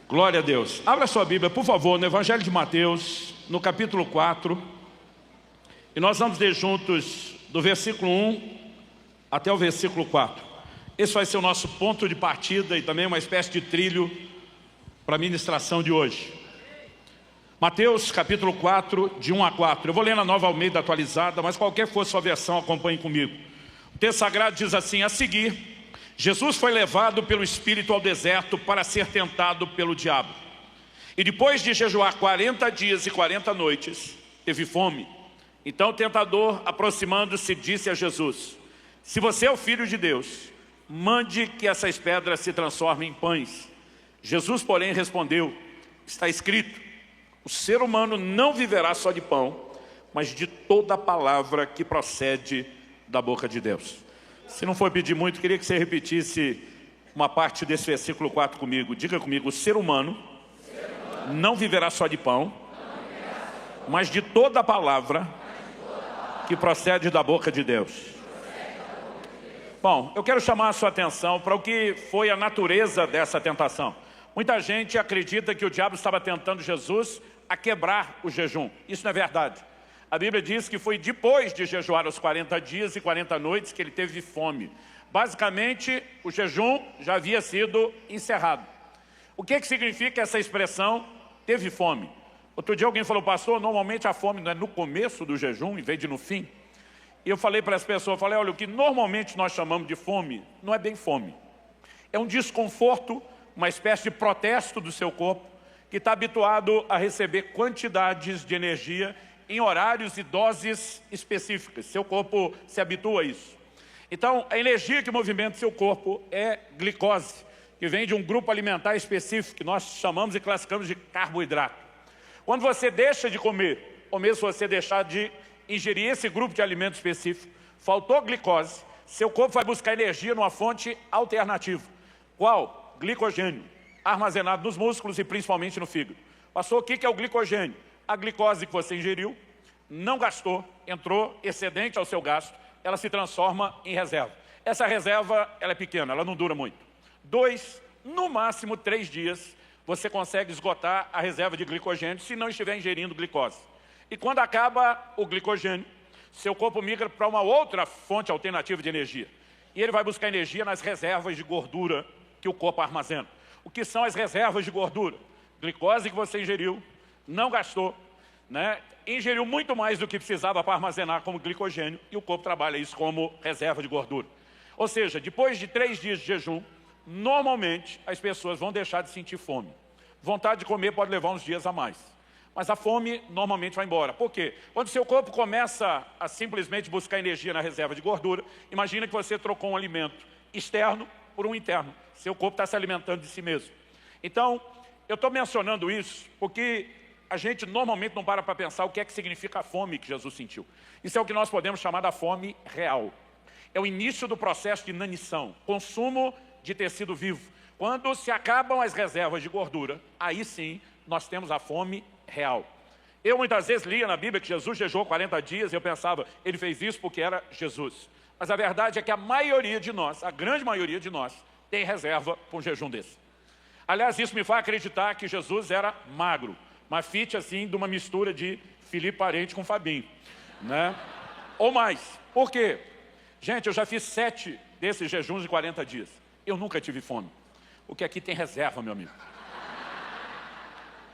Glória a Deus. Abra sua Bíblia, por favor, no Evangelho de Mateus, no capítulo 4. E nós vamos ler juntos do versículo 1 até o versículo 4. Esse vai ser o nosso ponto de partida e também uma espécie de trilho para a ministração de hoje. Mateus capítulo 4, de 1 a 4. Eu vou ler na Nova Almeida atualizada, mas qualquer que for sua versão, acompanhe comigo. O texto sagrado diz assim: a seguir, Jesus foi levado pelo Espírito ao deserto para ser tentado pelo diabo. E depois de jejuar 40 dias e 40 noites, teve fome. Então o tentador, aproximando-se, disse a Jesus: se você é o Filho de Deus, mande que essas pedras se transformem em pães. Jesus, porém, respondeu: está escrito, o ser humano não viverá só de pão, mas de toda a palavra que procede da boca de Deus. Se não for pedir muito, queria que você repetisse uma parte desse versículo 4 comigo. Diga comigo: o ser humano não viverá só de pão, mas de toda a palavra que procede da boca de Deus. Bom, eu quero chamar a sua atenção para o que foi a natureza dessa tentação. Muita gente acredita que o diabo estava tentando Jesus a quebrar o jejum. Isso não é verdade. A Bíblia diz que foi depois de jejuar os 40 dias e 40 noites que ele teve fome. Basicamente, o jejum já havia sido encerrado. O que significa essa expressão, teve fome? Outro dia alguém falou: pastor, normalmente a fome não é no começo do jejum, em vez de no fim. E eu falei para as pessoas, olha, o que normalmente nós chamamos de fome, não é bem fome. É um desconforto, uma espécie de protesto do seu corpo, que está habituado a receber quantidades de energia em horários e doses específicas. Seu corpo se habitua a isso. Então, a energia que movimenta seu corpo é glicose, que vem de um grupo alimentar específico, que nós chamamos e classificamos de carboidrato. Quando você deixa de comer, ou mesmo se você deixar de ingerir esse grupo de alimento específico, faltou glicose, seu corpo vai buscar energia numa fonte alternativa. Qual? Glicogênio, armazenado nos músculos e principalmente no fígado. Pastor, o que é o glicogênio? A glicose que você ingeriu, não gastou, entrou excedente ao seu gasto, ela se transforma em reserva. Essa reserva, ela é pequena, ela não dura muito. 2, no máximo 3 dias, você consegue esgotar a reserva de glicogênio se não estiver ingerindo glicose. E quando acaba o glicogênio, seu corpo migra para uma outra fonte alternativa de energia. E ele vai buscar energia nas reservas de gordura que o corpo armazena. O que são as reservas de gordura? Glicose que você ingeriu, não gastou, ingeriu muito mais do que precisava para armazenar como glicogênio, e o corpo trabalha isso como reserva de gordura. Ou seja, depois de 3 dias de jejum, normalmente as pessoas vão deixar de sentir fome. Vontade de comer pode levar uns dias a mais, mas a fome normalmente vai embora. Por quê? Quando seu corpo começa a simplesmente buscar energia na reserva de gordura, imagina que você trocou um alimento externo por um interno. Seu corpo está se alimentando de si mesmo. Então, eu estou mencionando isso porque a gente normalmente não para pensar o que é que significa a fome que Jesus sentiu. Isso é o que nós podemos chamar da fome real. É o início do processo de inanição, consumo de tecido vivo. Quando se acabam as reservas de gordura, aí sim nós temos a fome real. Eu muitas vezes lia na Bíblia que Jesus jejuou 40 dias e eu pensava, ele fez isso porque era Jesus. Mas a verdade é que a maioria de nós, a grande maioria de nós, tem reserva para um jejum desse. Aliás, isso me faz acreditar que Jesus era magro. Uma fit assim de uma mistura de Felipe Parente com Fabinho, Ou mais. Por quê? Gente, eu já fiz 7 desses jejuns de 40 dias. Eu nunca tive fome. Porque aqui tem reserva, meu amigo.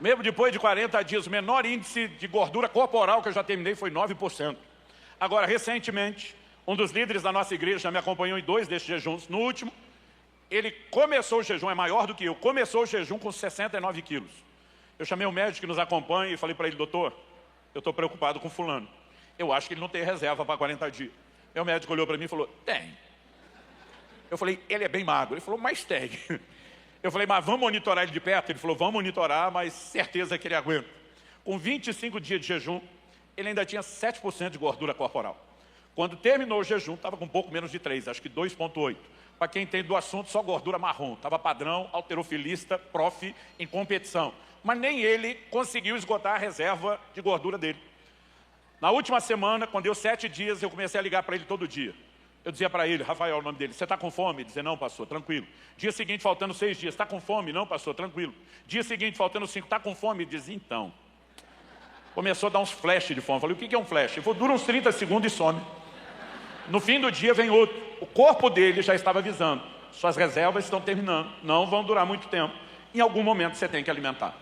Mesmo depois de 40 dias, o menor índice de gordura corporal que eu já terminei foi 9%. Agora, recentemente, um dos líderes da nossa igreja já me acompanhou em 2 desses jejuns. No último, ele começou o jejum, é maior do que eu, começou o jejum com 69 quilos. Eu chamei o médico que nos acompanha e falei para ele: doutor, eu estou preocupado com fulano. Eu acho que ele não tem reserva para 40 dias. Meu médico olhou para mim e falou: tem. Eu falei: ele é bem magro. Ele falou: mas tem. Eu falei: mas vamos monitorar ele de perto? Ele falou: vamos monitorar, mas certeza que ele aguenta. Com 25 dias de jejum, ele ainda tinha 7% de gordura corporal. Quando terminou o jejum, estava com um pouco menos de 3, acho que 2,8. Para quem entende do assunto, só gordura marrom. Estava padrão, halterofilista, prof, em competição. Mas nem ele conseguiu esgotar a reserva de gordura dele. Na última semana, quando deu 7 dias, eu comecei a ligar para ele todo dia. Eu dizia para ele, Rafael, o nome dele, você está com fome? Ele dizia, não, pastor, tranquilo. Dia seguinte, faltando 6 dias, está com fome? Não, pastor, tranquilo. Dia seguinte, faltando 5, está com fome? Ele dizia, então. Começou a dar uns flashes de fome. Eu falei, o que é um flash? Ele falou, dura uns 30 segundos e some. No fim do dia vem outro. O corpo dele já estava avisando. Suas reservas estão terminando, não vão durar muito tempo. Em algum momento você tem que alimentar.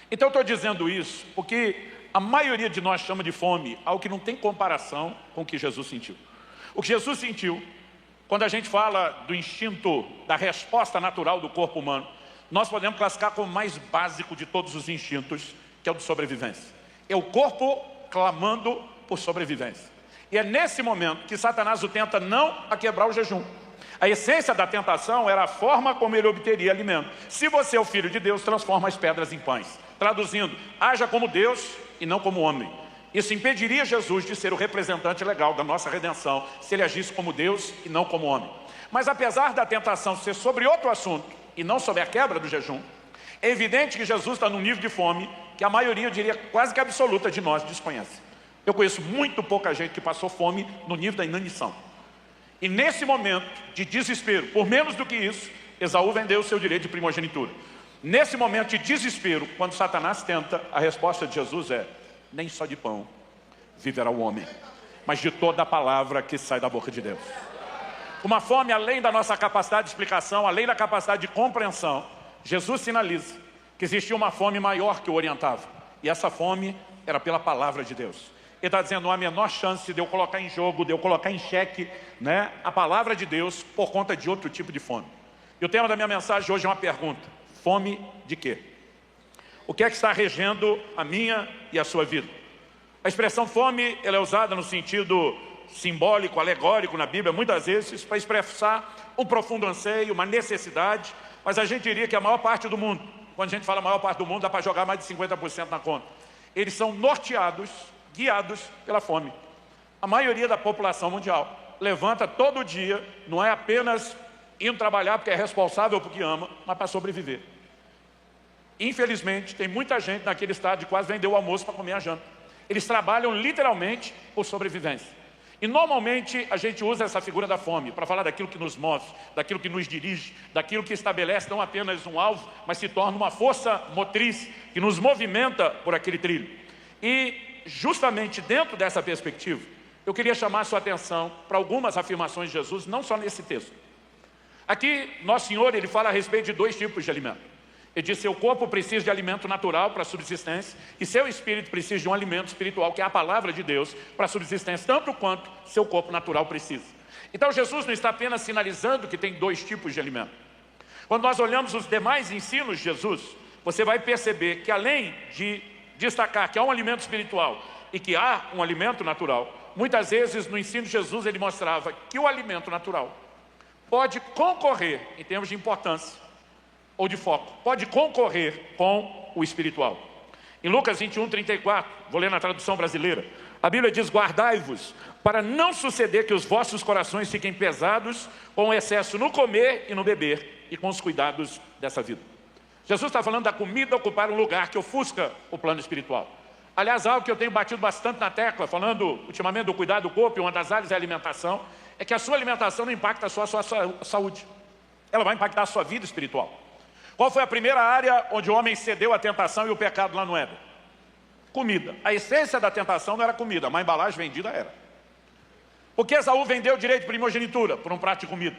Então eu estou dizendo isso porque a maioria de nós chama de fome algo que não tem comparação com o que Jesus sentiu. O que Jesus sentiu, quando a gente fala do instinto, da resposta natural do corpo humano, nós podemos classificar como o mais básico de todos os instintos, que é o de sobrevivência. É o corpo clamando por sobrevivência. E é nesse momento que Satanás o tenta não a quebrar o jejum. A essência da tentação era a forma como ele obteria alimento. Se você é o Filho de Deus, transforma as pedras em pães. Traduzindo, haja como Deus e não como homem. Isso impediria Jesus de ser o representante legal da nossa redenção, se ele agisse como Deus e não como homem. Mas apesar da tentação ser sobre outro assunto, e não sobre a quebra do jejum, é evidente que Jesus está num nível de fome que a maioria, eu diria quase que absoluta de nós, desconhece. Eu conheço muito pouca gente que passou fome no nível da inanição. E nesse momento de desespero, por menos do que isso, Esaú vendeu o seu direito de primogenitura. Nesse momento de desespero, quando Satanás tenta, a resposta de Jesus é, nem só de pão viverá o homem, mas de toda a palavra que sai da boca de Deus. Uma fome além da nossa capacidade de explicação, além da capacidade de compreensão, Jesus sinaliza que existia uma fome maior que o orientava. E essa fome era pela palavra de Deus. Ele está dizendo, não há a menor chance de eu colocar em jogo, de eu colocar em xeque, né, a palavra de Deus por conta de outro tipo de fome. E o tema da minha mensagem hoje é uma pergunta. Fome de quê? O que é que está regendo a minha e a sua vida? A expressão fome, ela é usada no sentido simbólico, alegórico na Bíblia, muitas vezes para expressar um profundo anseio, uma necessidade, mas a gente diria que a maior parte do mundo, quando a gente fala a maior parte do mundo, dá para jogar mais de 50% na conta. Eles são norteados, guiados pela fome. A maioria da população mundial levanta todo dia, não é apenas indo trabalhar porque é responsável porque ama, mas para sobreviver. Infelizmente, tem muita gente naquele estado de quase vender o almoço para comer a janta. Eles trabalham literalmente por sobrevivência. E normalmente a gente usa essa figura da fome para falar daquilo que nos move, daquilo que nos dirige, daquilo que estabelece não apenas um alvo, mas se torna uma força motriz que nos movimenta por aquele trilho. E justamente dentro dessa perspectiva, eu queria chamar a sua atenção para algumas afirmações de Jesus, não só nesse texto. Aqui, Nosso Senhor, ele fala a respeito de 2 tipos de alimento. Ele diz, seu corpo precisa de alimento natural para a subsistência e seu espírito precisa de um alimento espiritual, que é a palavra de Deus, para a subsistência, tanto quanto seu corpo natural precisa. Então Jesus não está apenas sinalizando que tem 2 tipos de alimento. Quando nós olhamos os demais ensinos de Jesus, você vai perceber que além de destacar que há um alimento espiritual e que há um alimento natural, muitas vezes no ensino de Jesus ele mostrava que o alimento natural pode concorrer, em termos de importância, ou de foco, pode concorrer com o espiritual. Em Lucas 21:34, vou ler na tradução brasileira, a Bíblia diz, guardai-vos, para não suceder que os vossos corações fiquem pesados com o excesso no comer e no beber, e com os cuidados dessa vida. Jesus está falando da comida ocupar um lugar que ofusca o plano espiritual. Aliás, algo que eu tenho batido bastante na tecla, falando ultimamente do cuidado do corpo, e uma das áreas é a alimentação, é que a sua alimentação não impacta só a sua saúde, ela vai impactar a sua vida espiritual. Qual foi a primeira área onde o homem cedeu à tentação e o pecado lá no Éden? Comida. A essência da tentação não era comida, mas a embalagem vendida era. Por que Esaú vendeu o direito de primogenitura? Por um prato de comida.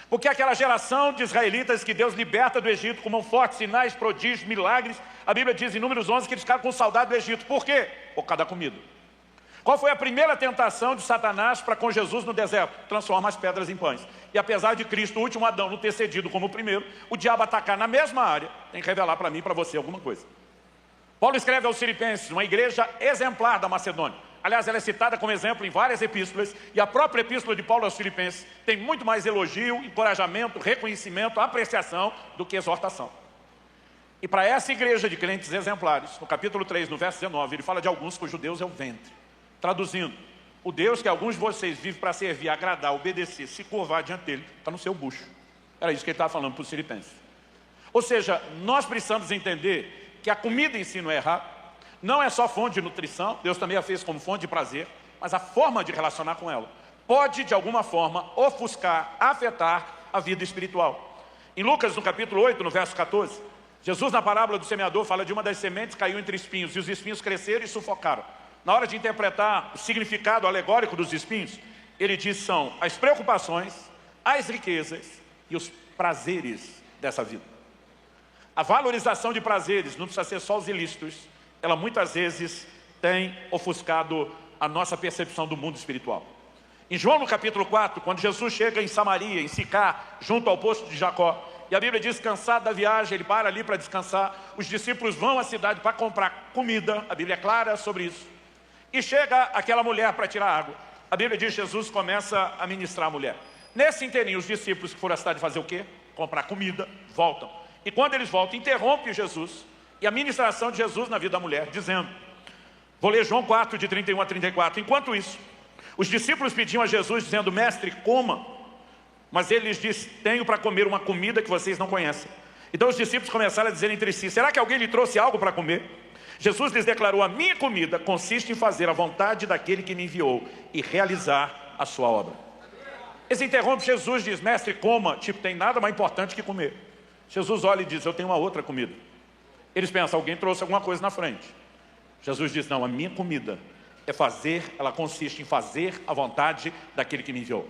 Porque aquela geração de israelitas que Deus liberta do Egito com fortes sinais, prodígios, milagres, a Bíblia diz em Números 11 que eles ficaram com saudade do Egito. Por quê? Por causa da comida. Qual foi a primeira tentação de Satanás para com Jesus no deserto? Transforma as pedras em pães. E apesar de Cristo, o último Adão, não ter cedido como o primeiro, o diabo atacar na mesma área, tem que revelar para mim e para você alguma coisa. Paulo escreve aos Filipenses, uma igreja exemplar da Macedônia. Aliás, ela é citada como exemplo em várias epístolas, e a própria epístola de Paulo aos Filipenses tem muito mais elogio, encorajamento, reconhecimento, apreciação do que exortação. E para essa igreja de crentes exemplares, no capítulo 3, no verso 19, ele fala de alguns cujo Deus é o ventre. Traduzindo, o Deus que alguns de vocês vivem para servir, agradar, obedecer, se curvar diante dele, está no seu bucho. Era isso que ele estava falando para os filipenses. Ou seja, nós precisamos entender que a comida em si não é errada, não é só fonte de nutrição, Deus também a fez como fonte de prazer, mas a forma de relacionar com ela pode, de alguma forma, ofuscar, afetar a vida espiritual. Em Lucas, no capítulo 8, no verso 14, Jesus, na parábola do semeador, fala de uma das sementes que caiu entre espinhos, e os espinhos cresceram e sufocaram. Na hora de interpretar o significado alegórico dos espinhos, ele diz são as preocupações, as riquezas e os prazeres dessa vida. A valorização de prazeres, não precisa ser só os ilícitos, ela muitas vezes tem ofuscado a nossa percepção do mundo espiritual. Em João, no capítulo 4, quando Jesus chega em Samaria, em Sicar, junto ao poço de Jacó, e a Bíblia diz, cansado da viagem, ele para ali para descansar, os discípulos vão à cidade para comprar comida, a Bíblia é clara sobre isso, e chega aquela mulher para tirar água. A Bíblia diz que Jesus começa a ministrar a mulher. Nesse inteirinho, os discípulos que foram à cidade fazer o quê? Comprar comida, voltam. E quando eles voltam, interrompe Jesus e a ministração de Jesus na vida da mulher, dizendo, vou ler João 4, de 31 a 34, enquanto isso, os discípulos pediam a Jesus, dizendo, mestre, coma. Mas ele lhes disse, tenho para comer uma comida que vocês não conhecem. Então os discípulos começaram a dizer entre si, será que alguém lhe trouxe algo para comer? Jesus lhes declarou, a minha comida consiste em fazer a vontade daquele que me enviou e realizar a sua obra. Eles interrompem, Jesus diz, mestre, coma, tipo, tem nada mais importante que comer. Jesus olha e diz, eu tenho uma outra comida. Eles pensam, alguém trouxe alguma coisa na frente. Jesus diz, não, a minha comida ela consiste em fazer a vontade daquele que me enviou.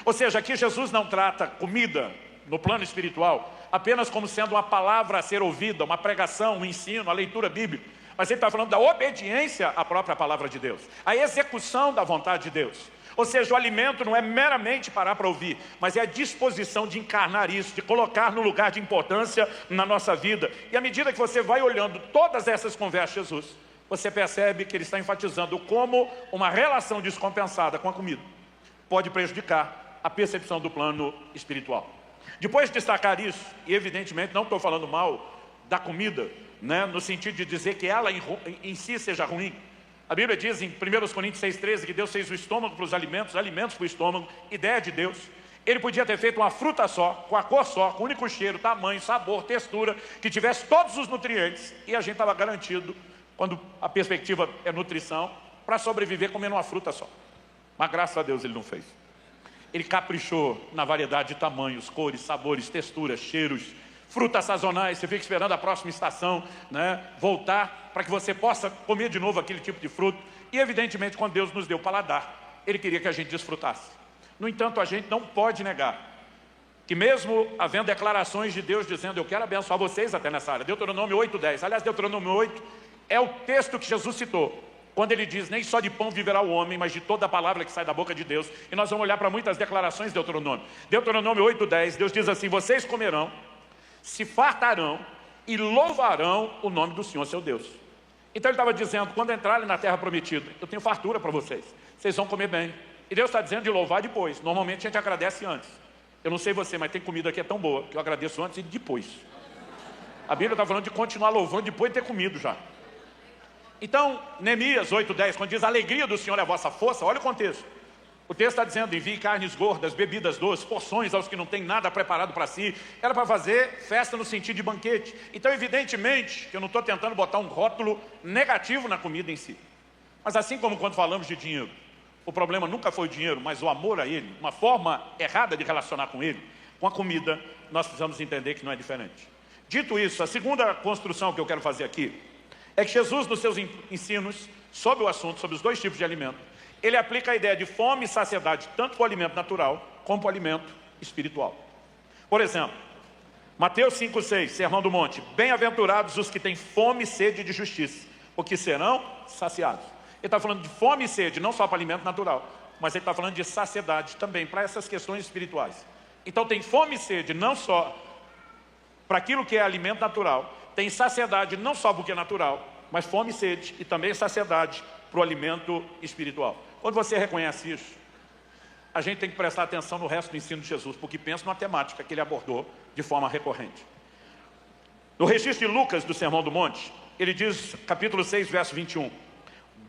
Ou seja, aqui Jesus não trata comida no plano espiritual apenas como sendo uma palavra a ser ouvida, uma pregação, um ensino, a leitura bíblica, mas ele está falando da obediência à própria palavra de Deus, a execução da vontade de Deus. Ou seja, o alimento não é meramente parar para ouvir, mas é a disposição de encarnar isso, de colocar no lugar de importância na nossa vida. E à medida que você vai olhando todas essas conversas de Jesus, você percebe que ele está enfatizando como uma relação descompensada com a comida pode prejudicar a percepção do plano espiritual. Depois de destacar isso, e evidentemente não estou falando mal da comida, né, no sentido de dizer que ela em si seja ruim. A Bíblia diz em 1 Coríntios 6,13 que Deus fez o estômago para os alimentos para o estômago, ideia de Deus. Ele podia ter feito uma fruta só, com a cor só, com o único cheiro, tamanho, sabor, textura, que tivesse todos os nutrientes, e a gente estava garantido, quando a perspectiva é nutrição, para sobreviver comendo uma fruta só. Mas graças a Deus ele não fez. Ele caprichou na variedade de tamanhos, cores, sabores, texturas, cheiros, frutas sazonais. Você fica esperando a próxima estação, né, voltar para que você possa comer de novo aquele tipo de fruto. E evidentemente, quando Deus nos deu o paladar, Ele queria que a gente desfrutasse. No entanto, a gente não pode negar que mesmo havendo declarações de Deus dizendo, eu quero abençoar vocês até nessa área, Deuteronômio 8:10. Aliás, Deuteronômio 8 é o texto que Jesus citou, quando ele diz, nem só de pão viverá o homem, mas de toda a palavra que sai da boca de Deus. E nós vamos olhar para muitas declarações de Deuteronômio. Deuteronômio 8:10, Deus diz assim, vocês comerão, se fartarão e louvarão o nome do Senhor, seu Deus. Então ele estava dizendo, quando entrarem na terra prometida, eu tenho fartura para vocês vão comer bem. E Deus está dizendo de louvar depois. Normalmente a gente agradece antes. Eu não sei você, mas tem comida que é tão boa, que eu agradeço antes e depois. A Bíblia está falando de continuar louvando depois de ter comido já. Então, Neemias 8:10, quando diz a alegria do Senhor é a vossa força, olha o contexto. O texto está dizendo, envie carnes gordas, bebidas doces, porções aos que não têm nada preparado para si. Era para fazer festa no sentido de banquete. Então, evidentemente, que eu não estou tentando botar um rótulo negativo na comida em si. Mas assim como quando falamos de dinheiro, o problema nunca foi o dinheiro, mas o amor a ele, uma forma errada de relacionar com ele, com a comida, nós precisamos entender que não é diferente. Dito isso, a segunda construção que eu quero fazer aqui, é que Jesus, nos seus ensinos sobre o assunto, sobre os dois tipos de alimento, ele aplica a ideia de fome e saciedade, tanto para o alimento natural, como para o alimento espiritual. Por exemplo, Mateus 5:6, Sermão do Monte, bem-aventurados os que têm fome e sede de justiça, porque serão saciados. Ele está falando de fome e sede, não só para o alimento natural, mas ele está falando de saciedade também, para essas questões espirituais. Então tem fome e sede, não só para aquilo que é alimento natural, tem saciedade não só porque é natural, mas fome e sede e também saciedade para o alimento espiritual. Quando você reconhece isso, a gente tem que prestar atenção no resto do ensino de Jesus, porque pensa numa temática que ele abordou de forma recorrente. No registro de Lucas, do Sermão do Monte, ele diz, capítulo 6, verso 21,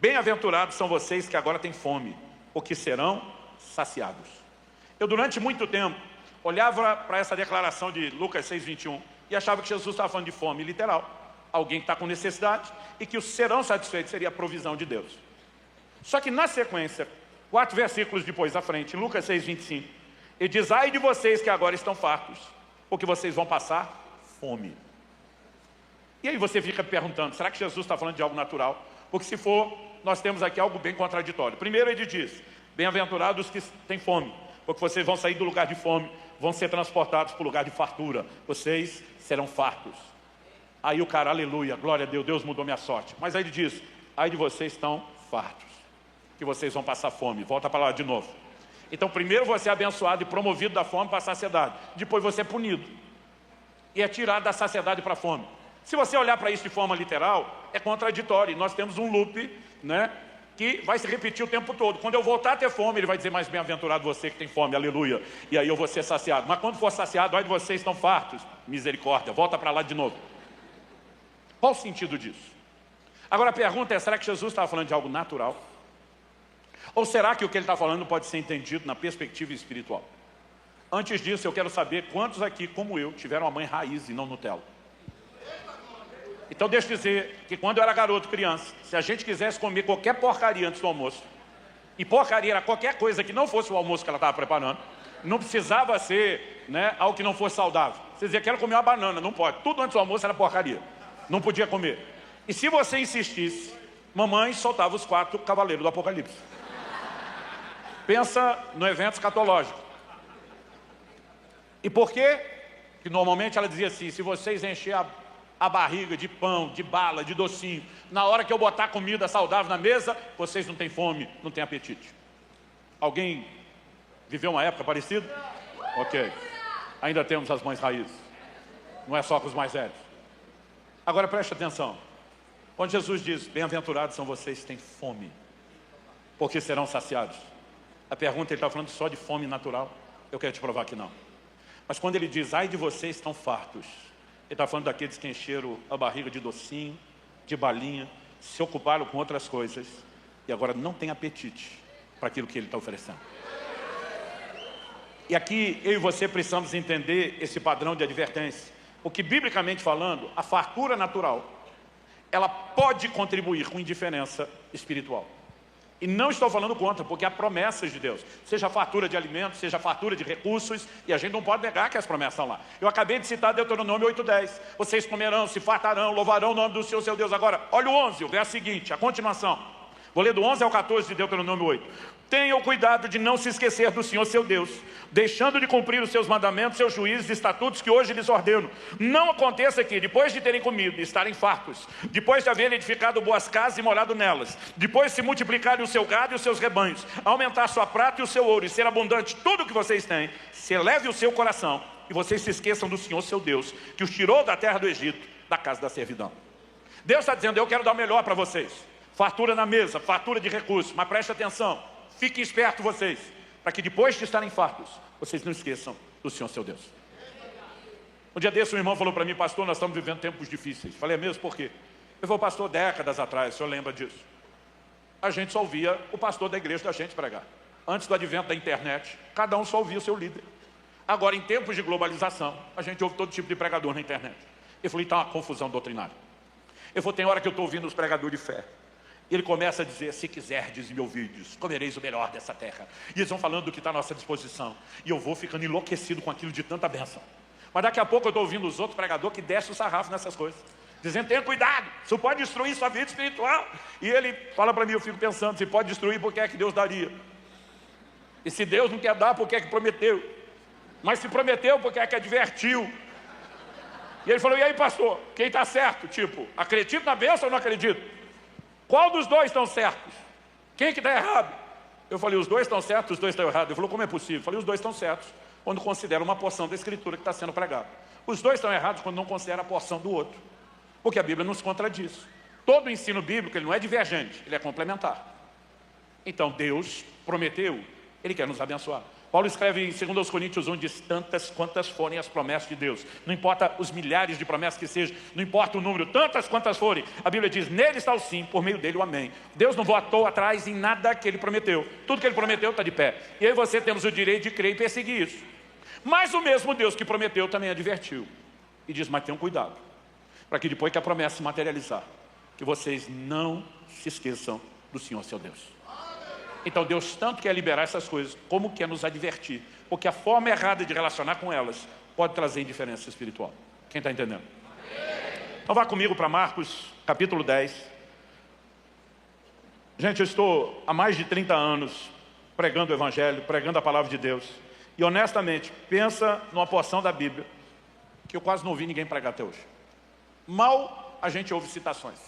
bem-aventurados são vocês que agora têm fome, porque serão saciados. Eu, durante muito tempo, olhava para essa declaração de Lucas 6, 21, e achava que Jesus estava falando de fome literal, alguém que está com necessidade, e que os serão satisfeitos seria a provisão de Deus. Só que na sequência, 4 versículos depois à frente, Lucas 6, 25. Ele diz, ai de vocês que agora estão fartos, porque vocês vão passar fome. E aí você fica perguntando, será que Jesus está falando de algo natural? Porque se for, nós temos aqui algo bem contraditório. Primeiro ele diz, bem-aventurados que têm fome, porque vocês vão sair do lugar de fome, vão ser transportados para o lugar de fartura. Vocês serão fartos. Aí o cara, aleluia, glória a Deus, Deus mudou minha sorte. Mas aí ele diz, ai de vocês estão fartos, que vocês vão passar fome. Volta para lá de novo. Então primeiro você é abençoado e promovido da fome para a saciedade. Depois você é punido. E é tirado da saciedade para a fome. Se você olhar para isso de forma literal, é contraditório. Nós temos um loop, né, que vai se repetir o tempo todo. Quando eu voltar a ter fome, ele vai dizer, mais bem-aventurado você que tem fome, aleluia. E aí eu vou ser saciado. Mas quando for saciado, ai de vocês estão fartos. Misericórdia, volta para lá de novo. Qual o sentido disso? Agora a pergunta é, será que Jesus estava falando de algo natural? Ou será que o que ele está falando pode ser entendido na perspectiva espiritual? Antes disso, eu quero saber quantos aqui, como eu, tiveram uma mãe raiz e não Nutella. Então deixa eu dizer que quando eu era garoto, criança, se a gente quisesse comer qualquer porcaria antes do almoço, e porcaria era qualquer coisa que não fosse o almoço que ela estava preparando, não precisava ser, né, algo que não fosse saudável. Você dizia, quero comer uma banana, não pode. Tudo antes do almoço era porcaria. Não podia comer. E se você insistisse, mamãe soltava os 4 cavaleiros do Apocalipse. Pensa no evento escatológico. E por quê? Que normalmente ela dizia assim, se vocês encherem a barriga de pão, de bala, de docinho, na hora que eu botar comida saudável na mesa, vocês não têm fome, não têm apetite. Alguém viveu uma época parecida? Ok. Ainda temos as mães raízes. Não é só com os mais velhos. Agora preste atenção. Quando Jesus diz, bem-aventurados são vocês que têm fome, porque serão saciados. A pergunta, ele está falando só de fome natural? Eu quero te provar que não. Mas quando ele diz, ai de vocês estão fartos, ele está falando daqueles que encheram a barriga de docinho, de balinha, se ocuparam com outras coisas e agora não tem apetite para aquilo que ele está oferecendo. E aqui eu e você precisamos entender esse padrão de advertência. Porque biblicamente falando, a fartura natural, ela pode contribuir com indiferença espiritual. E não estou falando contra, porque há promessas de Deus. Seja fartura de alimentos, seja fartura de recursos, e a gente não pode negar que as promessas estão lá. Eu acabei de citar Deuteronômio 8:10. Vocês comerão, se fartarão, louvarão o nome do Senhor, seu Deus. Agora, olha o 11, o verso seguinte, a continuação. Vou ler do 11 ao 14 de Deuteronômio 8. Tenham cuidado de não se esquecer do Senhor, seu Deus, deixando de cumprir os seus mandamentos, seus juízos e estatutos que hoje lhes ordeno. Não aconteça que, depois de terem comido e estarem fartos, depois de haverem edificado boas casas e morado nelas, depois de se multiplicarem o seu gado e os seus rebanhos, aumentar sua prata e o seu ouro e ser abundante tudo o que vocês têm, se eleve o seu coração e vocês se esqueçam do Senhor, seu Deus, que os tirou da terra do Egito, da casa da servidão. Deus está dizendo, eu quero dar o melhor para vocês. Fartura na mesa, fartura de recursos, mas preste atenção, fiquem espertos vocês, para que depois de estarem fartos, vocês não esqueçam do Senhor, seu Deus. Um dia desse, um irmão falou para mim, pastor, nós estamos vivendo tempos difíceis. Falei, é mesmo? Por quê? Eu falei, pastor, décadas atrás, o senhor lembra disso? A gente só ouvia o pastor da igreja da gente pregar. Antes do advento da internet, cada um só ouvia o seu líder. Agora, em tempos de globalização, a gente ouve todo tipo de pregador na internet. Eu falei, está uma confusão doutrinária. Eu falei, tem hora que eu estou ouvindo os pregadores de fé. Ele começa a dizer, se quiserdes me ouvirdes, comereis o melhor dessa terra. E eles vão falando do que está à nossa disposição. E eu vou ficando enlouquecido com aquilo de tanta bênção. Mas daqui a pouco eu estou ouvindo os outros pregadores que descem o sarrafo nessas coisas. Dizendo, tenha cuidado, isso pode destruir sua vida espiritual. E ele fala para mim, eu fico pensando, se pode destruir, por que é que Deus daria? E se Deus não quer dar, por que é que prometeu? Mas se prometeu, por que é que advertiu? E ele falou, e aí pastor, quem está certo? Tipo, acredito na bênção ou não acredito? Qual dos dois estão certos? Quem que está errado? Eu falei, os dois estão certos, os dois estão errados. Ele falou, como é possível? Eu falei, os dois estão certos, quando consideram uma porção da Escritura que está sendo pregada. Os dois estão errados quando não consideram a porção do outro. Porque a Bíblia nos contradiz. Todo o ensino bíblico, ele não é divergente, ele é complementar. Então, Deus prometeu, Ele quer nos abençoar. Paulo escreve em 2 Coríntios 1, diz, tantas quantas forem as promessas de Deus. Não importa os milhares de promessas que sejam, não importa o número, tantas quantas forem. A Bíblia diz, nele está o sim, por meio dele o amém. Deus não voltou atrás em nada que Ele prometeu. Tudo que Ele prometeu está de pé. E eu e você temos o direito de crer e perseguir isso. Mas o mesmo Deus que prometeu também advertiu. E diz, mas tenham cuidado, para que depois que a promessa se materializar, que vocês não se esqueçam do Senhor, seu Deus. Então Deus tanto quer liberar essas coisas, como quer nos advertir. Porque a forma errada de relacionar com elas pode trazer indiferença espiritual. Quem está entendendo? Então vá comigo para Marcos, capítulo 10. Gente, eu estou há mais de 30 anos pregando o Evangelho, pregando a palavra de Deus. E honestamente, pensa numa porção da Bíblia que eu quase não ouvi ninguém pregar até hoje. Mal a gente ouve citações.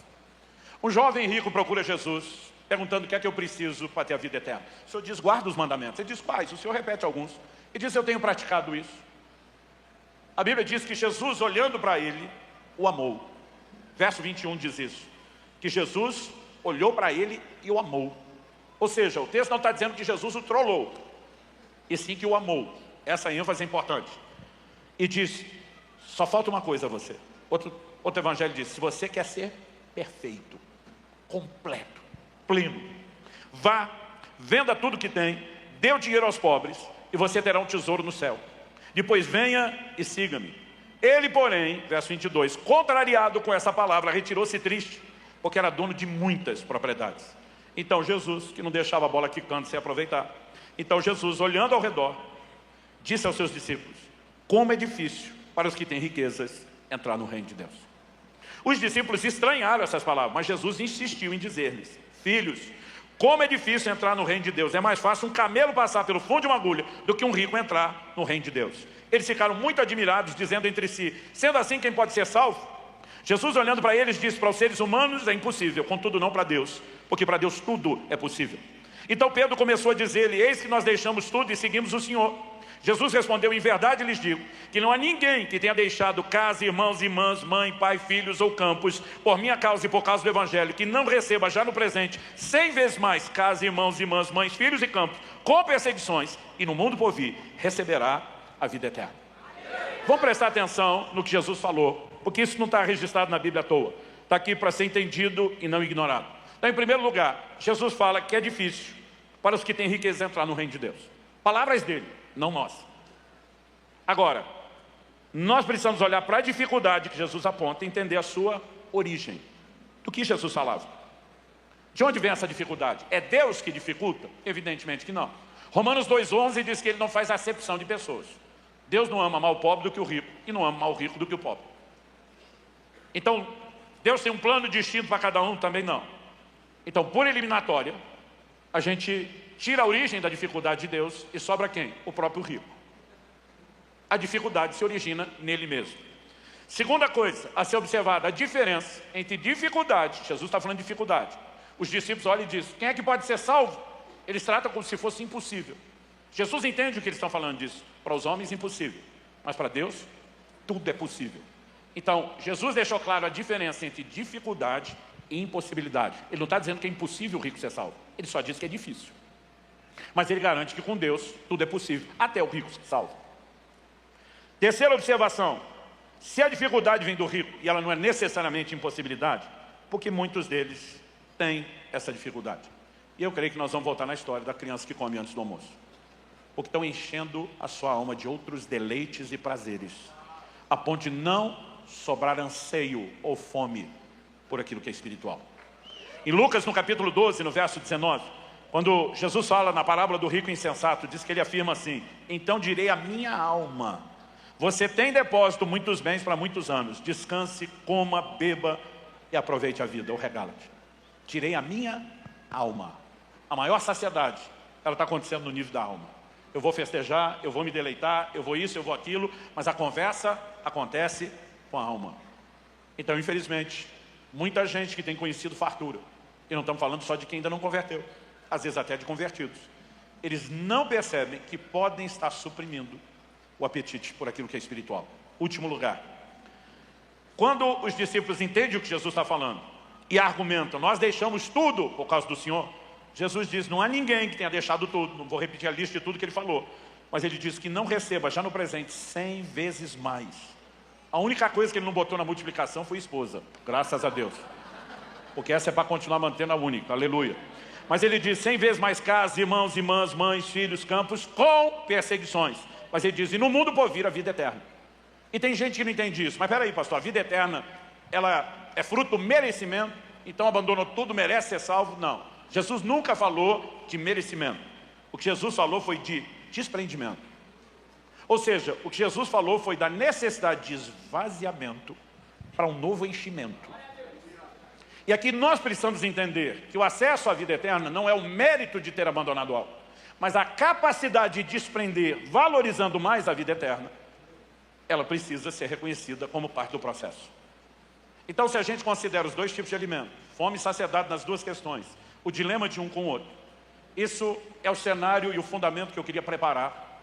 Um jovem rico procura Jesus, perguntando o que é que eu preciso para ter a vida eterna. O Senhor diz, guarda os mandamentos. Ele diz, quais? O Senhor repete alguns. Ele diz, eu tenho praticado isso. A Bíblia diz que Jesus, olhando para ele, o amou. Verso 21 diz isso. Que Jesus olhou para ele e o amou. Ou seja, o texto não está dizendo que Jesus o trollou, e sim que o amou. Essa ênfase é importante. E diz, só falta uma coisa a você. Outro evangelho diz, se você quer ser perfeito, completo, pleno, vá, venda tudo que tem, dê o dinheiro aos pobres, e você terá um tesouro no céu. Depois venha e siga-me. Ele, porém, verso 22, contrariado com essa palavra, retirou-se triste, porque era dono de muitas propriedades. Então Jesus, que não deixava a bola quicando sem aproveitar, então Jesus, olhando ao redor, disse aos seus discípulos, como é difícil para os que têm riquezas entrar no reino de Deus. Os discípulos estranharam essas palavras, mas Jesus insistiu em dizer-lhes, filhos, como é difícil entrar no reino de Deus. É mais fácil um camelo passar pelo fundo de uma agulha do que um rico entrar no reino de Deus. Eles ficaram muito admirados, dizendo entre si, sendo assim, quem pode ser salvo? Jesus, olhando para eles, disse, para os seres humanos é impossível, contudo não para Deus, porque para Deus tudo é possível. Então Pedro começou a dizer-lhe, eis que nós deixamos tudo e seguimos o Senhor. Jesus respondeu, em verdade lhes digo, que não há ninguém que tenha deixado casa, irmãos, irmãs, mãe, pai, filhos ou campos, por minha causa e por causa do Evangelho, que não receba já no presente 100 vezes mais casa, irmãos, irmãs, mães, filhos e campos, com perseguições, e no mundo por vir receberá a vida eterna. Vamos prestar atenção no que Jesus falou, porque isso não está registrado na Bíblia à toa. Está aqui para ser entendido e não ignorado. Então, em primeiro lugar, Jesus fala que é difícil para os que têm riqueza entrar no reino de Deus. Palavras dele, não nós. Agora, nós precisamos olhar para a dificuldade que Jesus aponta e entender a sua origem. Do que Jesus falava? De onde vem essa dificuldade? É Deus que dificulta? Evidentemente que não. Romanos 2,11 diz que ele não faz acepção de pessoas. Deus não ama mais o pobre do que o rico, e não ama mais o rico do que o pobre. Então, Deus tem um plano distinto para cada um? Também não. Então, por eliminatória, a gente tira a origem da dificuldade de Deus e sobra quem? O próprio rico. A dificuldade se origina nele mesmo. Segunda coisa a ser observada, a diferença entre dificuldade, Jesus está falando de dificuldade. Os discípulos olham e dizem, quem é que pode ser salvo? Eles tratam como se fosse impossível. Jesus entende o que eles estão falando disso. Para os homens, impossível. Mas para Deus, tudo é possível. Então, Jesus deixou claro a diferença entre dificuldade e impossibilidade. Ele não está dizendo que é impossível o rico ser salvo. Ele só diz que é difícil. Mas ele garante que com Deus, tudo é possível. Até o rico ser salvo. Terceira observação. Se a dificuldade vem do rico, e ela não é necessariamente impossibilidade, porque muitos deles têm essa dificuldade. E eu creio que nós vamos voltar na história da criança que come antes do almoço. Porque estão enchendo a sua alma de outros deleites e prazeres, a ponto de não sobrar anseio ou fome por aquilo que é espiritual. Em Lucas, no capítulo 12, no verso 19, quando Jesus fala na parábola do rico insensato, diz que ele afirma assim, então direi à minha alma, você tem depósito muitos bens para muitos anos, descanse, coma, beba e aproveite a vida, ou regala-te. Direi à minha alma. A maior saciedade, ela está acontecendo no nível da alma. Eu vou festejar, eu vou me deleitar, eu vou isso, eu vou aquilo, mas a conversa acontece com a alma. Então, infelizmente, muita gente que tem conhecido fartura, e não estamos falando só de quem ainda não converteu, às vezes até de convertidos, eles não percebem que podem estar suprimindo o apetite por aquilo que é espiritual. Último lugar. Quando os discípulos entendem o que Jesus está falando e argumentam, nós deixamos tudo por causa do Senhor, Jesus diz, não há ninguém que tenha deixado tudo, não vou repetir a lista de tudo que ele falou, mas ele diz que não receba já no presente 100 vezes mais. A única coisa que ele não botou na multiplicação foi esposa, graças a Deus, porque essa é para continuar mantendo a única, aleluia. Mas ele diz 100 vezes mais casa, irmãos, irmãs, mães, filhos, campos, com perseguições. Mas ele diz, e no mundo por vir a vida eterna. E tem gente que não entende isso, mas peraí pastor, a vida eterna, ela é fruto do merecimento, então abandonou tudo, merece ser salvo? Não. Jesus nunca falou de merecimento. O que Jesus falou foi de desprendimento. Ou seja, o que Jesus falou foi da necessidade de esvaziamento para um novo enchimento. E aqui nós precisamos entender que o acesso à vida eterna não é o mérito de ter abandonado algo, mas a capacidade de desprender, valorizando mais a vida eterna, ela precisa ser reconhecida como parte do processo. Então, se a gente considera os dois tipos de alimento, fome e saciedade nas duas questões, o dilema de um com o outro, isso é o cenário e o fundamento que eu queria preparar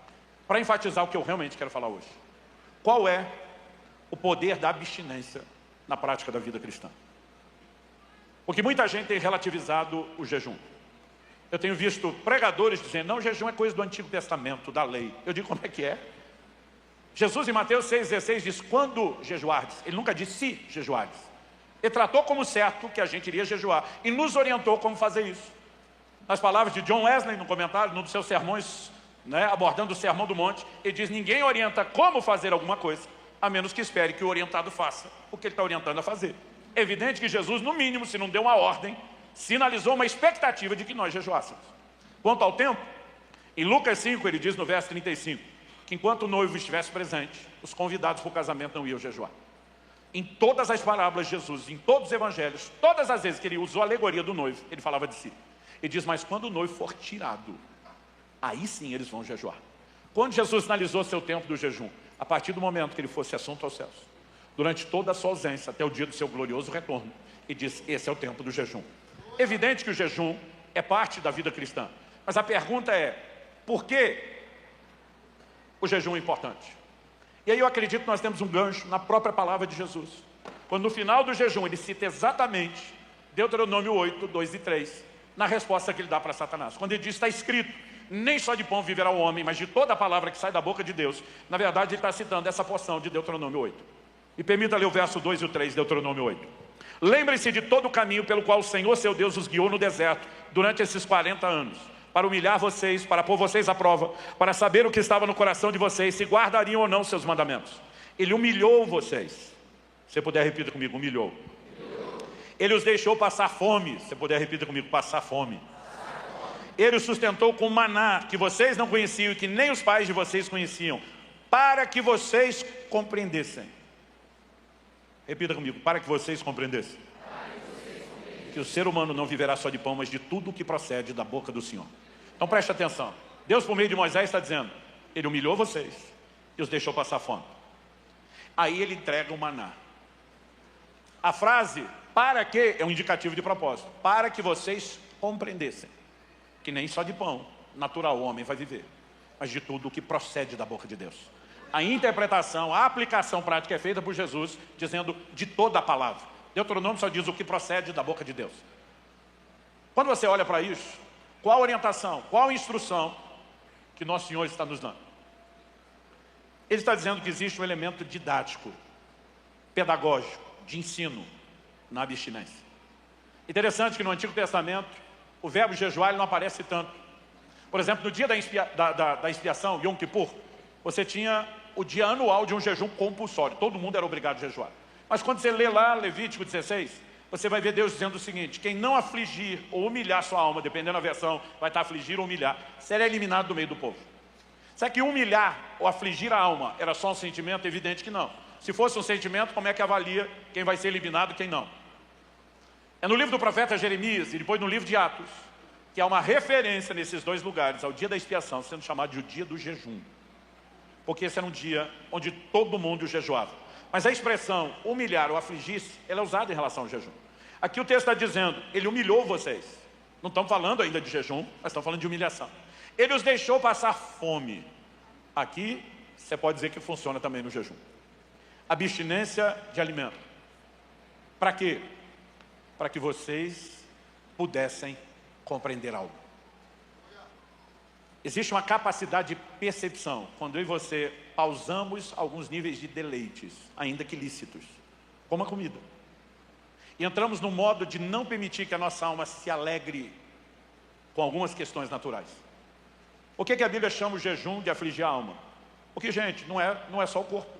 para enfatizar o que eu realmente quero falar hoje. Qual é o poder da abstinência na prática da vida cristã? Porque muita gente tem relativizado o jejum. Eu tenho visto pregadores dizendo, não, jejum é coisa do Antigo Testamento, da lei. Eu digo, como é que é? Jesus em Mateus 6,16 diz, quando jejuardes? Ele nunca disse se jejuardes. Ele tratou como certo que a gente iria jejuar e nos orientou como fazer isso. Nas palavras de John Wesley, no comentário, num dos seus sermões, abordando o Sermão do Monte, ele diz, ninguém orienta como fazer alguma coisa, a menos que espere que o orientado faça o que ele está orientando a fazer. É evidente que Jesus, no mínimo, se não deu uma ordem, sinalizou uma expectativa de que nós jejuássemos. Quanto ao tempo, em Lucas 5, ele diz no verso 35, que enquanto o noivo estivesse presente, os convidados para o casamento não iam jejuar. Em todas as parábolas de Jesus, em todos os evangelhos, todas as vezes que ele usou a alegoria do noivo, ele falava de si. Ele diz, mas quando o noivo for tirado, aí sim eles vão jejuar. Quando Jesus sinalizou seu tempo do jejum, a partir do momento que ele fosse assunto aos céus, durante toda a sua ausência, até o dia do seu glorioso retorno, e diz, esse é o tempo do jejum. Evidente que o jejum é parte da vida cristã, mas a pergunta é, por que o jejum é importante? E aí eu acredito que nós temos um gancho na própria palavra de Jesus. Quando no final do jejum ele cita exatamente Deuteronômio 8, 2 e 3, na resposta que ele dá para Satanás. Quando ele diz, está escrito, nem só de pão viverá o homem, mas de toda a palavra que sai da boca de Deus. Na verdade, ele está citando essa porção de Deuteronômio 8. E permita ler o verso 2 e o 3 de Deuteronômio 8. Lembre-se de todo o caminho pelo qual o Senhor, seu Deus, os guiou no deserto, durante esses 40 anos, para humilhar vocês, para pôr vocês à prova, para saber o que estava no coração de vocês, se guardariam ou não seus mandamentos. Ele humilhou vocês. Se você puder, repita comigo, humilhou. Ele os deixou passar fome. Se você puder, repita comigo, passar fome. Ele os sustentou com maná, que vocês não conheciam e que nem os pais de vocês conheciam, para que vocês compreendessem. Repita comigo, para que vocês compreendessem. Que o ser humano não viverá só de pão, mas de tudo o que procede da boca do Senhor. Então preste atenção. Deus, por meio de Moisés, está dizendo, ele humilhou vocês e os deixou passar fome. Aí ele entrega o maná. A frase, para que, é um indicativo de propósito. Para que vocês compreendessem. Que nem só de pão natural o homem vai viver, mas de tudo o que procede da boca de Deus. A interpretação, a aplicação prática é feita por Jesus, dizendo de toda a palavra. Deuteronômio só diz o que procede da boca de Deus. Quando você olha para isso, qual a orientação, qual a instrução que Nosso Senhor está nos dando? Ele está dizendo que existe um elemento didático, pedagógico, de ensino na abstinência. Interessante que no Antigo Testamento, o verbo jejuar ele não aparece tanto. Por exemplo, no dia da expiação, Yom Kippur, você tinha o dia anual de um jejum compulsório. Todo mundo era obrigado a jejuar. Mas quando você lê lá Levítico 16, você vai ver Deus dizendo o seguinte, quem não afligir ou humilhar sua alma, dependendo da versão, vai estar afligir ou humilhar, será eliminado do meio do povo. Será que humilhar ou afligir a alma era só um sentimento? Evidente que não. Se fosse um sentimento, como é que avalia quem vai ser eliminado e quem não? É no livro do profeta Jeremias e depois no livro de Atos, que há uma referência nesses dois lugares ao dia da expiação, sendo chamado de o dia do jejum. Porque esse era um dia onde todo mundo jejuava. Mas a expressão humilhar ou afligir-se, ela é usada em relação ao jejum. Aqui o texto está dizendo, ele humilhou vocês. Não estamos falando ainda de jejum, mas estamos falando de humilhação. Ele os deixou passar fome. Aqui, você pode dizer que funciona também no jejum. Abstinência de alimento. Para quê? Para que vocês pudessem compreender algo. Existe uma capacidade de percepção, quando eu e você pausamos alguns níveis de deleites, ainda que lícitos, como a comida. E entramos no modo de não permitir que a nossa alma se alegre com algumas questões naturais. Por que a Bíblia chama o jejum de afligir a alma? Porque, gente, não é só o corpo.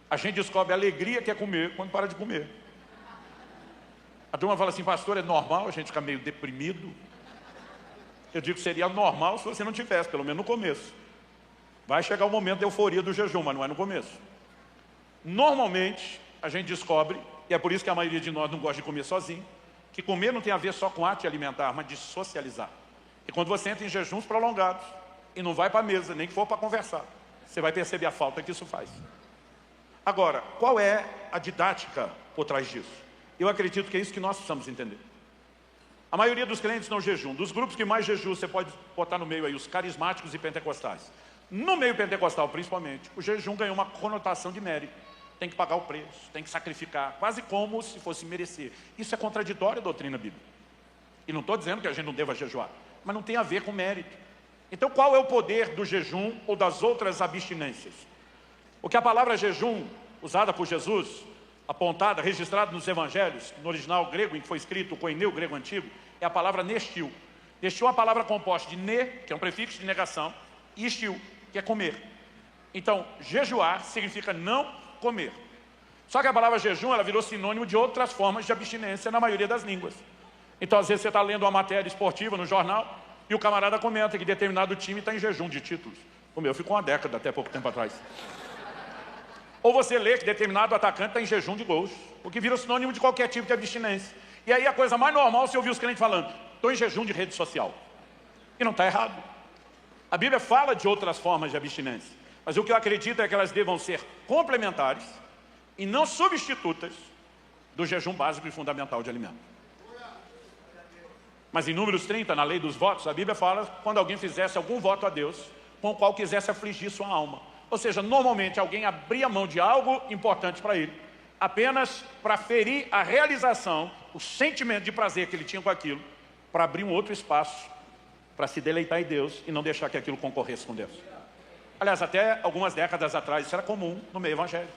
A gente descobre a alegria que é comer quando para de comer. A turma fala assim, pastor, é normal a gente ficar meio deprimido? Eu digo que seria normal se você não tivesse, pelo menos no começo. Vai chegar o momento da euforia do jejum, mas não é no começo. Normalmente, a gente descobre, e é por isso que a maioria de nós não gosta de comer sozinho, que comer não tem a ver só com ato de alimentar, mas de socializar. E quando você entra em jejuns prolongados, e não vai para a mesa, nem que for para conversar, você vai perceber a falta que isso faz. Agora, qual é a didática por trás disso? Eu acredito que é isso que nós precisamos entender. A maioria dos crentes não jejum. Dos grupos que mais jejum, você pode botar no meio aí os carismáticos e pentecostais. No meio pentecostal, principalmente, o jejum ganhou uma conotação de mérito. Tem que pagar o preço, tem que sacrificar, quase como se fosse merecer. Isso é contraditório à doutrina bíblica. E não estou dizendo que a gente não deva jejuar, mas não tem a ver com mérito. Então, qual é o poder do jejum ou das outras abstinências? O que a palavra jejum, usada por Jesus, apontada, registrada nos evangelhos, no original grego em que foi escrito, o koineu grego antigo, é a palavra nestil. Nestil é uma palavra composta de ne, que é um prefixo de negação, e estil, que é comer. Então, jejuar significa não comer. Só que a palavra jejum, ela virou sinônimo de outras formas de abstinência na maioria das línguas. Então, às vezes você está lendo uma matéria esportiva no jornal e o camarada comenta que determinado time está em jejum de títulos. O meu ficou uma década, até pouco tempo atrás. Ou você lê que determinado atacante está em jejum de gols, o que vira sinônimo de qualquer tipo de abstinência. E aí a coisa mais normal é você ouvir os crentes falando, estou em jejum de rede social. E não está errado. A Bíblia fala de outras formas de abstinência. Mas o que eu acredito é que elas devam ser complementares e não substitutas do jejum básico e fundamental de alimento. Mas em Números 30, na lei dos votos, a Bíblia fala quando alguém fizesse algum voto a Deus com o qual quisesse afligir sua alma. Ou seja, normalmente alguém abria mão de algo importante para ele, apenas para ferir a realização, o sentimento de prazer que ele tinha com aquilo, para abrir um outro espaço, para se deleitar em Deus e não deixar que aquilo concorresse com Deus. Aliás, até algumas décadas atrás, isso era comum no meio evangélico.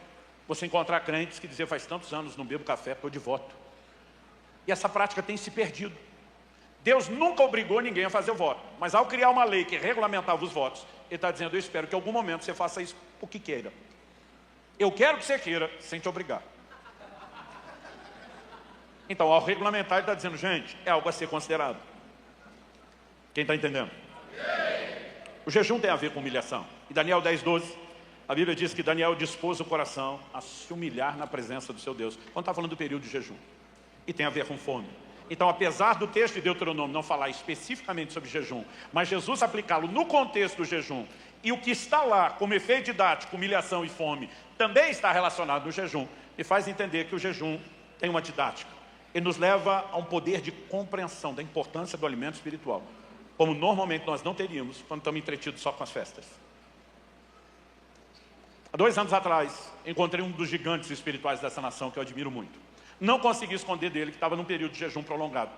Você encontrar crentes que diziam, faz tantos anos, não bebo café, estou de voto. E essa prática tem se perdido. Deus nunca obrigou ninguém a fazer o voto, mas ao criar uma lei que regulamentava os votos, Ele está dizendo, eu espero que em algum momento você faça isso porque queira. Eu quero que você queira, sem te obrigar. Então, ao regulamentar, Ele está dizendo, gente, é algo a ser considerado. Quem está entendendo? O jejum tem a ver com humilhação. Em Daniel 10:12, a Bíblia diz que Daniel dispôs o coração a se humilhar na presença do seu Deus. Quando está falando do período de jejum. E tem a ver com fome. Então, apesar do texto de Deuteronômio não falar especificamente sobre jejum, mas Jesus aplicá-lo no contexto do jejum, e o que está lá como efeito didático, humilhação e fome, também está relacionado no jejum, e faz entender que o jejum tem uma didática. Ele nos leva a um poder de compreensão da importância do alimento espiritual, como normalmente nós não teríamos quando estamos entretidos só com as festas. Há 2 anos atrás, encontrei um dos gigantes espirituais dessa nação, que eu admiro muito. Não consegui esconder dele que estava num período de jejum prolongado.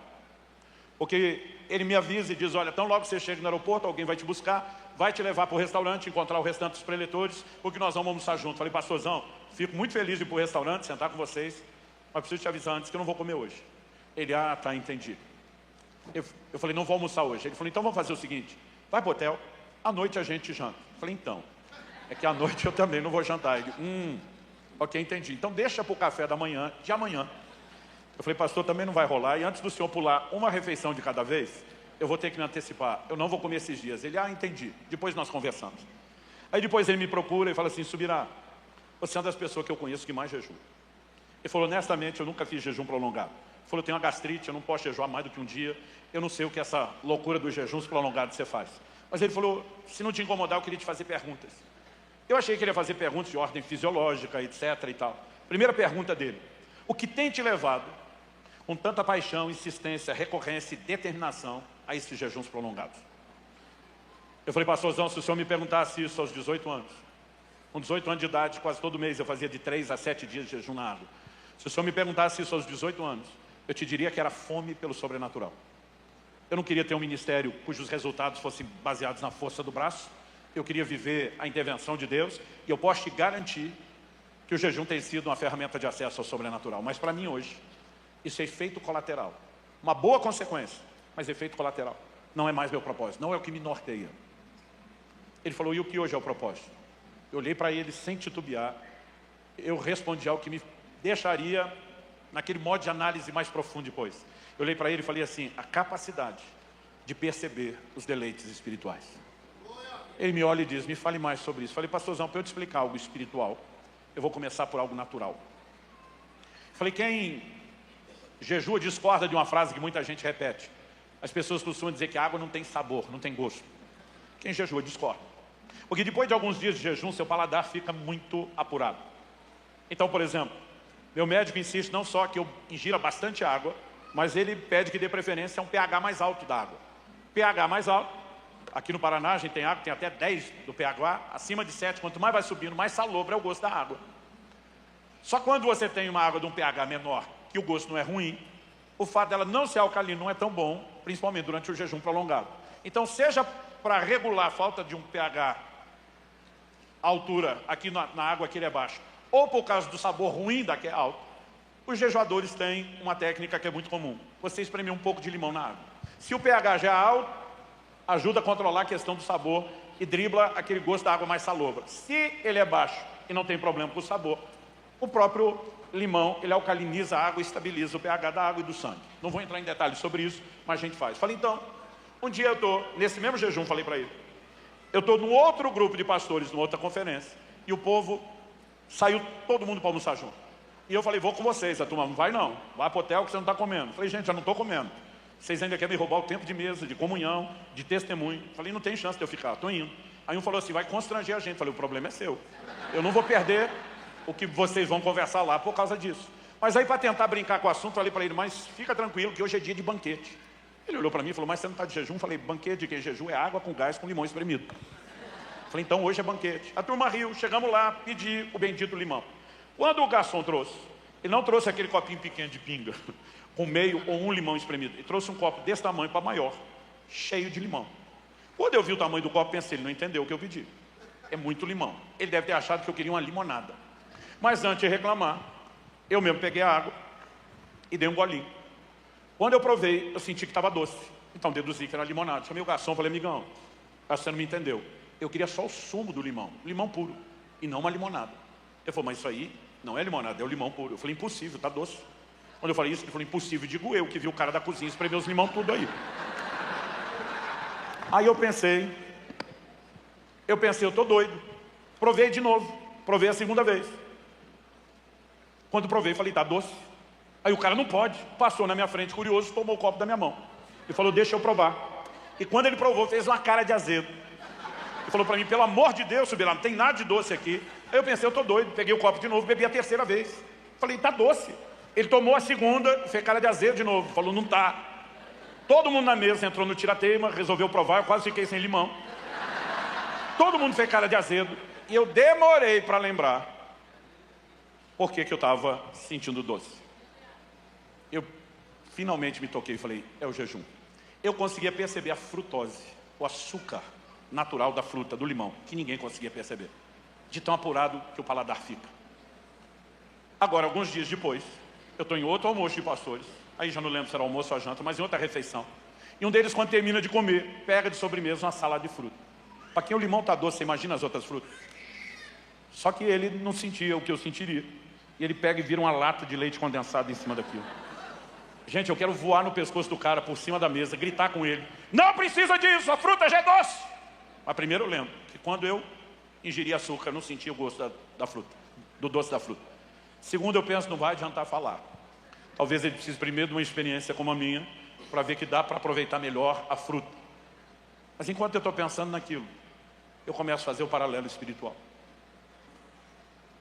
Porque ele me avisa e diz, olha, tão logo você chega no aeroporto, alguém vai te buscar, vai te levar para o restaurante, encontrar o restante dos preletores, porque nós vamos almoçar junto. Falei, pastorzão, fico muito feliz de ir para o restaurante, sentar com vocês, mas preciso te avisar antes que eu não vou comer hoje. Ele, tá, entendi. Eu falei, não vou almoçar hoje. Ele falou, então vamos fazer o seguinte, vai para o hotel, à noite a gente janta. Eu falei, então, é que à noite eu também não vou jantar. Ele, ok, entendi. Então deixa para o café da manhã, de amanhã. Eu falei, pastor, também não vai rolar. E antes do senhor pular uma refeição de cada vez, eu vou ter que me antecipar. Eu não vou comer esses dias. Ele, entendi. Depois nós conversamos. Aí depois ele me procura e fala assim, Subirá, você é uma das pessoas que eu conheço que mais jejum. Ele falou, honestamente, eu nunca fiz jejum prolongado. Ele falou, eu tenho uma gastrite, eu não posso jejuar mais do que um dia. Eu não sei o que essa loucura dos jejuns prolongados você faz. Mas ele falou, se não te incomodar, eu queria te fazer perguntas. Eu achei que ele ia fazer perguntas de ordem fisiológica, etc. e tal. Primeira pergunta dele. O que tem te levado, com tanta paixão, insistência, recorrência e determinação, a esses jejuns prolongados? Eu falei, pastorzão, se o senhor me perguntasse isso aos 18 anos, com 18 anos de idade, quase todo mês eu fazia de 3 a 7 dias de jejum na água. Se o senhor me perguntasse isso aos 18 anos, eu te diria que era fome pelo sobrenatural. Eu não queria ter um ministério cujos resultados fossem baseados na força do braço. Eu queria viver a intervenção de Deus, e eu posso te garantir que o jejum tem sido uma ferramenta de acesso ao sobrenatural. Mas para mim hoje, isso é efeito colateral. Uma boa consequência, mas efeito colateral. Não é mais meu propósito, não é o que me norteia. Ele falou, e o que hoje é o propósito? Eu olhei para ele sem titubear, eu respondi algo que me deixaria naquele modo de análise mais profundo depois. Eu olhei para ele e falei assim, a capacidade de perceber os deleites espirituais. Ele me olha e diz, me fale mais sobre isso. Falei, pastorzão, para eu te explicar algo espiritual, eu vou começar por algo natural. Falei, quem jejua discorda de uma frase que muita gente repete. As pessoas costumam dizer que a água não tem sabor, não tem gosto. Quem jejua discorda. Porque depois de alguns dias de jejum, seu paladar fica muito apurado. Então, por exemplo, meu médico insiste não só que eu ingira bastante água, mas ele pede que dê preferência a um pH mais alto da água. pH mais alto, aqui no Paraná a gente tem água, tem até 10 do pH, acima de 7, quanto mais vai subindo, mais salobra é o gosto da água. Só quando você tem uma água de um pH menor, que o gosto não é ruim, o fato dela não ser alcalina não é tão bom, principalmente durante o jejum prolongado. Então, seja para regular a falta de um pH, a altura aqui na água que ele é baixo, ou por causa do sabor ruim da que é alto, os jejuadores têm uma técnica que é muito comum. Você espremer um pouco de limão na água. Se o pH já é alto, ajuda a controlar a questão do sabor e dribla aquele gosto da água mais salobra. Se ele é baixo e não tem problema com o sabor, o próprio limão, ele alcaliniza a água e estabiliza o pH da água e do sangue. Não vou entrar em detalhes sobre isso, mas a gente faz. Falei, então, um dia eu estou, nesse mesmo jejum, falei para ele, eu estou num outro grupo de pastores, numa outra conferência, e o povo saiu todo mundo para almoçar junto. E eu falei, vou com vocês. A turma, não vai não, vai para o hotel que você não está comendo. Falei, gente, eu não estou comendo. Vocês ainda querem me roubar o tempo de mesa, de comunhão, de testemunho. Falei, não tem chance de eu ficar, estou indo. Aí um falou assim, vai constranger a gente. Falei, o problema é seu. Eu não vou perder o que vocês vão conversar lá por causa disso. Mas aí, para tentar brincar com o assunto, falei para ele, mas fica tranquilo que hoje é dia de banquete. Ele olhou para mim e falou, mas você não está de jejum? Falei, banquete de quem? Jejum é água com gás com limão espremido. Falei, então hoje é banquete. A turma riu, chegamos lá, pedi o bendito limão. Quando o garçom trouxe, ele não trouxe aquele copinho pequeno de pinga, com meio ou um limão espremido. Ele trouxe um copo desse tamanho para maior, cheio de limão. Quando eu vi o tamanho do copo, pensei, ele não entendeu o que eu pedi. É muito limão. Ele deve ter achado que eu queria uma limonada. Mas antes de reclamar, eu mesmo peguei a água e dei um golinho. Quando eu provei, eu senti que estava doce. Então deduzi que era limonada. Chamei o garçom e falei, amigão, você não me entendeu. Eu queria só o sumo do limão, limão puro, e não uma limonada. Ele falou, mas isso aí não é limonada, é o limão puro. Eu falei, impossível, está doce. Quando eu falei isso, ele falou, impossível, digo eu, que vi o cara da cozinha espremer os limão tudo aí. Aí eu pensei, eu estou doido. Provei de novo, provei a segunda vez. Quando provei, falei, está doce. Aí o cara, não pode, passou na minha frente, curioso, tomou o copo da minha mão. Ele falou, deixa eu provar. E quando ele provou, fez uma cara de azedo. Ele falou para mim, pelo amor de Deus, Subirá, não tem nada de doce aqui. Aí eu pensei, eu estou doido. Peguei o copo de novo, bebi a terceira vez. Falei, está doce. Ele tomou a segunda, fez cara de azedo de novo. Falou, não está. Todo mundo na mesa entrou no tirateima, resolveu provar, eu quase fiquei sem limão. Todo mundo fez cara de azedo. E eu demorei para lembrar por que eu estava sentindo doce. Eu finalmente me toquei e falei, é o jejum. Eu conseguia perceber a frutose, o açúcar natural da fruta, do limão, que ninguém conseguia perceber, de tão apurado que o paladar fica. Agora, alguns dias depois, eu estou em outro almoço de pastores, aí já não lembro se era almoço ou janta, mas em outra refeição, e um deles, quando termina de comer, pega de sobremesa uma salada de fruta. Para quem o limão está doce, você imagina as outras frutas? Só que ele não sentia o que eu sentiria, e ele pega e vira uma lata de leite condensado em cima daquilo. Gente, eu quero voar no pescoço do cara, por cima da mesa, gritar com ele, não precisa disso, a fruta já é doce! Mas primeiro eu lembro que quando eu ingeri açúcar, eu não sentia o gosto da fruta, do doce da fruta. Segundo, eu penso, não vai adiantar falar. Talvez ele precise primeiro de uma experiência como a minha, para ver que dá para aproveitar melhor a fruta. Mas enquanto eu estou pensando naquilo, eu começo a fazer o paralelo espiritual.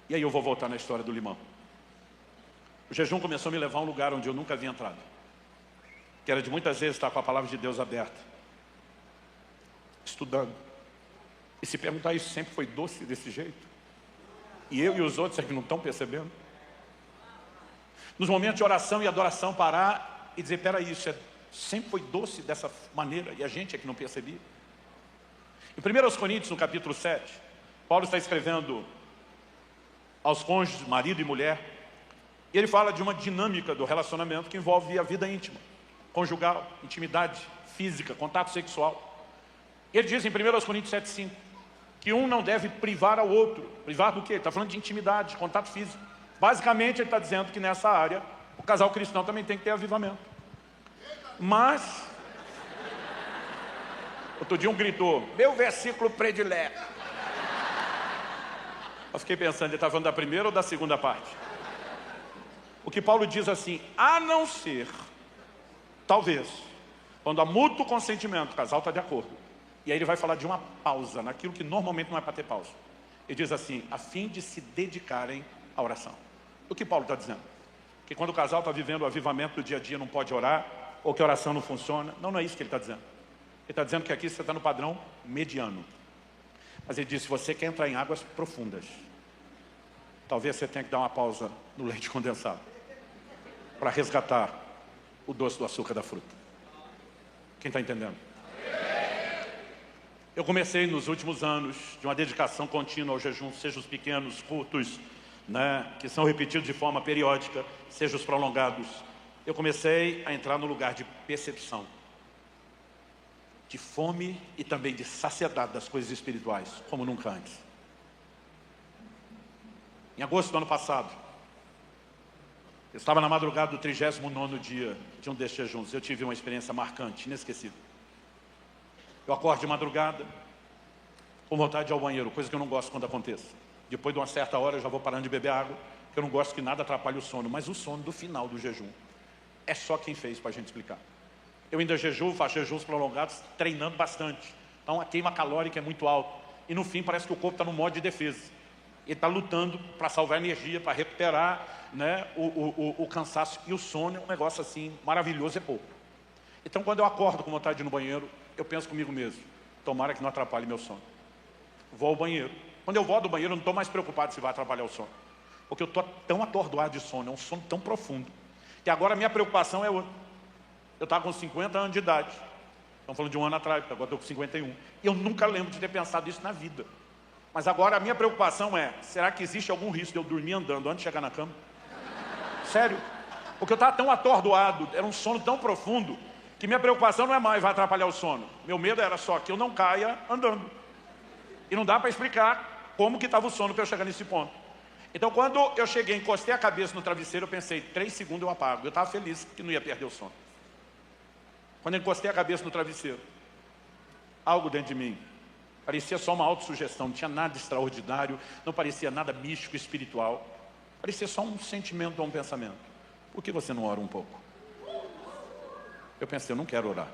E aí eu vou voltar na história do limão. O jejum começou a me levar a um lugar onde eu nunca havia entrado, que era de muitas vezes estar com a palavra de Deus aberta, estudando. E se perguntar, isso sempre foi doce desse jeito? E eu e os outros é que não estão percebendo? Nos momentos de oração e adoração, parar e dizer, peraí, isso sempre foi doce dessa maneira, e a gente é que não percebia. Em 1 Coríntios, no capítulo 7, Paulo está escrevendo aos cônjuges, marido e mulher, e ele fala de uma dinâmica do relacionamento que envolve a vida íntima, conjugal, intimidade física, contato sexual. Ele diz em 1 Coríntios 7,5 que um não deve privar ao outro. Privar do quê? Ele está falando de intimidade, de contato físico. Basicamente, ele está dizendo que nessa área, o casal cristão também tem que ter avivamento. Mas, outro dia um gritou, meu versículo predileto. Eu fiquei pensando, ele estava falando da primeira ou da segunda parte? O que Paulo diz assim, a não ser, talvez, quando há mútuo consentimento, o casal está de acordo. E aí ele vai falar de uma pausa, naquilo que normalmente não é para ter pausa. Ele diz assim, a fim de se dedicarem à oração. O que Paulo está dizendo? Que quando o casal está vivendo o avivamento do dia a dia não pode orar, ou que a oração não funciona. Não, não é isso que ele está dizendo. Ele está dizendo que aqui você está no padrão mediano. Mas ele diz, se você quer entrar em águas profundas, talvez você tenha que dar uma pausa no leite condensado, para resgatar o doce do açúcar da fruta. Quem está entendendo? Eu comecei nos últimos anos de uma dedicação contínua ao jejum, seja os pequenos, curtos, né, que são repetidos de forma periódica, seja os prolongados. Eu comecei a entrar no lugar de percepção, de fome e também de saciedade das coisas espirituais, como nunca antes. Em agosto do ano passado, eu estava na madrugada do 39º dia de um destes jejuns. Eu tive uma experiência marcante, inesquecível. Eu acordo de madrugada, com vontade de ir ao banheiro, coisa que eu não gosto quando aconteça. Depois de uma certa hora eu já vou parando de beber água, porque eu não gosto que nada atrapalhe o sono. Mas o sono do final do jejum, é só quem fez para a gente explicar. Eu ainda jejuo, faço jejuns prolongados, treinando bastante. Então a queima calórica é muito alta. E no fim parece que o corpo está no modo de defesa. Ele está lutando para salvar energia, para recuperar, né, o cansaço. E o sono é um negócio assim, maravilhoso, é pouco. Então quando eu acordo com vontade de ir no banheiro, eu penso comigo mesmo, tomara que não atrapalhe meu sono. Vou ao banheiro. Quando eu volto do banheiro, eu não estou mais preocupado se vai atrapalhar o sono. Porque eu estou tão atordoado de sono, é um sono tão profundo. E agora a minha preocupação é outra. Eu estava com 50 anos de idade. Estamos falando de um ano atrás, agora estou com 51. E eu nunca lembro de ter pensado isso na vida. Mas agora a minha preocupação é, será que existe algum risco de eu dormir andando antes de chegar na cama? Sério? Porque eu estava tão atordoado, era um sono tão profundo, que minha preocupação não é mais vai atrapalhar o sono. Meu medo era só que eu não caia andando. E não dá para explicar como que estava o sono para eu chegar nesse ponto. Então quando eu cheguei, encostei a cabeça no travesseiro, eu pensei, 3 segundos eu apago. Eu estava feliz que não ia perder o sono. Quando eu encostei a cabeça no travesseiro, algo dentro de mim, parecia só uma autossugestão, não tinha nada extraordinário, não parecia nada místico, espiritual. Parecia só um sentimento ou um pensamento. Por que você não ora um pouco? Eu pensei, eu não quero orar.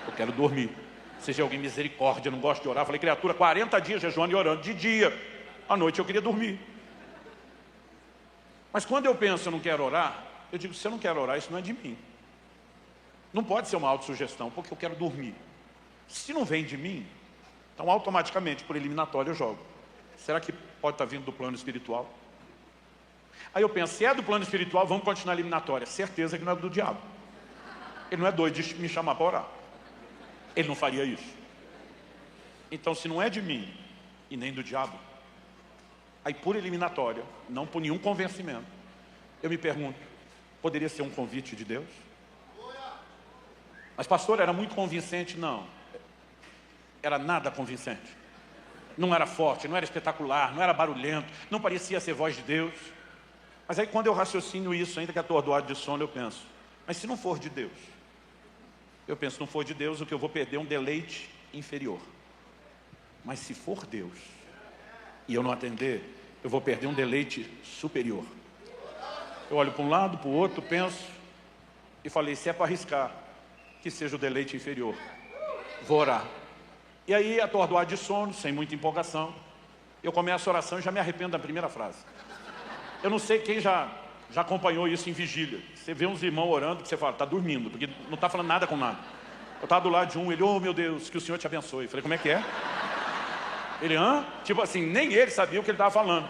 Eu quero dormir. Seja alguém misericórdia, eu não gosto de orar. Falei, criatura, 40 dias jejuando e orando, de dia. À noite eu queria dormir. Mas quando eu penso, eu não quero orar, eu digo, se eu não quero orar, isso não é de mim. Não pode ser uma autossugestão, porque eu quero dormir. Se não vem de mim, então automaticamente, por eliminatório, eu jogo. Será que pode estar vindo do plano espiritual? Aí eu penso, se é do plano espiritual, vamos continuar a eliminatória. Certeza que não é do diabo. Ele não é doido de me chamar para orar. Ele não faria isso. Então, se não é de mim e nem do diabo, aí por eliminatória, não por nenhum convencimento, eu me pergunto, poderia ser um convite de Deus? Mas pastor, era muito convincente? Não. Era nada convincente. Não era forte, não era espetacular, não era barulhento, não parecia ser voz de Deus. Mas aí quando eu raciocino isso, ainda que atordoado de sono, eu penso, mas se não for de Deus? Eu penso, não for de Deus, o que eu vou perder é um deleite inferior. Mas se for Deus, e eu não atender, eu vou perder um deleite superior. Eu olho para um lado, para o outro, penso, e falei, se é para arriscar, que seja o deleite inferior. Vou orar. E aí, atordoado de sono, sem muita empolgação, eu começo a oração e já me arrependo da primeira frase. Eu não sei quem já acompanhou isso em vigília. Você vê uns irmãos orando que você fala, está dormindo, porque não está falando nada com nada. Eu estava do lado de um, ele, oh meu Deus, que o Senhor te abençoe. Eu falei, como é que é? Ele, hã? Tipo assim, nem ele sabia o que ele estava falando.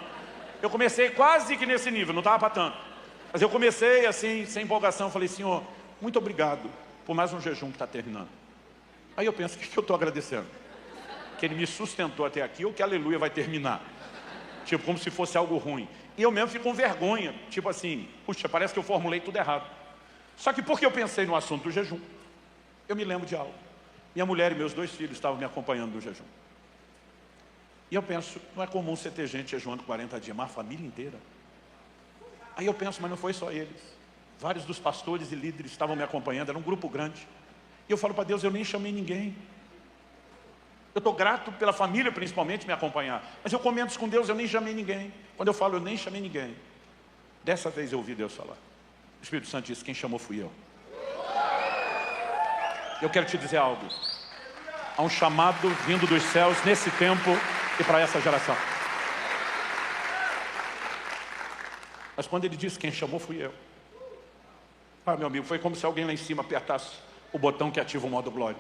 Eu comecei quase que nesse nível, não estava para tanto. Mas eu comecei assim, sem empolgação, falei, Senhor, muito obrigado por mais um jejum que está terminando. Aí eu penso, o que eu estou agradecendo? Que Ele me sustentou até aqui ou que aleluia vai terminar? Tipo, como se fosse algo ruim. E eu mesmo fico com vergonha, tipo assim, puxa, parece que eu formulei tudo errado. Só que porque eu pensei no assunto do jejum, eu me lembro de algo. Minha mulher e meus 2 filhos estavam me acompanhando no jejum. E eu penso, não é comum você ter gente jejuando 40 dias, mas a família inteira. Aí eu penso, mas não foi só eles. Vários dos pastores e líderes estavam me acompanhando, era um grupo grande. E eu falo para Deus, eu nem chamei ninguém. Eu estou grato pela família, principalmente, me acompanhar. Mas eu comento com Deus, eu nem chamei ninguém. Quando eu falo, eu nem chamei ninguém. Dessa vez eu ouvi Deus falar. O Espírito Santo disse, quem chamou fui eu. Eu quero te dizer algo. Há um chamado vindo dos céus nesse tempo e para essa geração. Mas quando ele disse, quem chamou fui eu. Meu amigo, foi como se alguém lá em cima apertasse o botão que ativa o modo glória.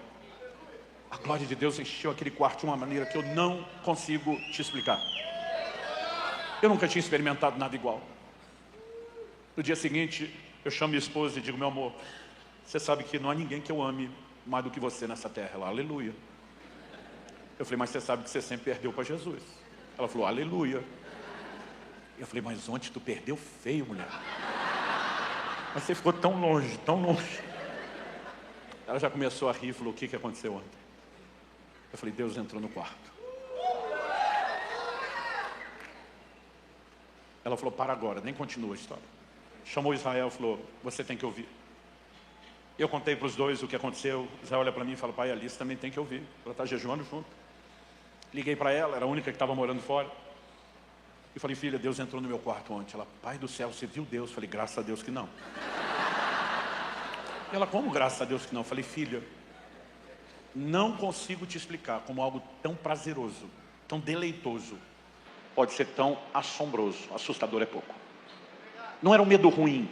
A glória de Deus encheu aquele quarto de uma maneira que eu não consigo te explicar. Eu nunca tinha experimentado nada igual. No dia seguinte, eu chamo minha esposa e digo, meu amor, você sabe que não há ninguém que eu ame mais do que você nessa terra. Ela, aleluia. Eu falei, mas você sabe que você sempre perdeu para Jesus. Ela falou, aleluia. Eu falei, mas ontem tu perdeu feio, mulher. Mas você ficou tão longe, tão longe. Ela já começou a rir e falou, o que aconteceu ontem? Eu falei, Deus entrou no quarto. Ela falou, para agora, nem continua a história. Chamou Israel e falou, você tem que ouvir. Eu contei para os dois o que aconteceu. Israel olha para mim e fala, pai, a Alice também tem que ouvir. Ela está jejuando junto. Liguei para ela, era a única que estava morando fora. E falei, filha, Deus entrou no meu quarto ontem. Ela, pai do céu, você viu Deus? Eu falei, graças a Deus que não. Ela, como graças a Deus que não? Eu falei, filha, não consigo te explicar como algo tão prazeroso, tão deleitoso, pode ser tão assombroso. Assustador é pouco. Não era um medo ruim,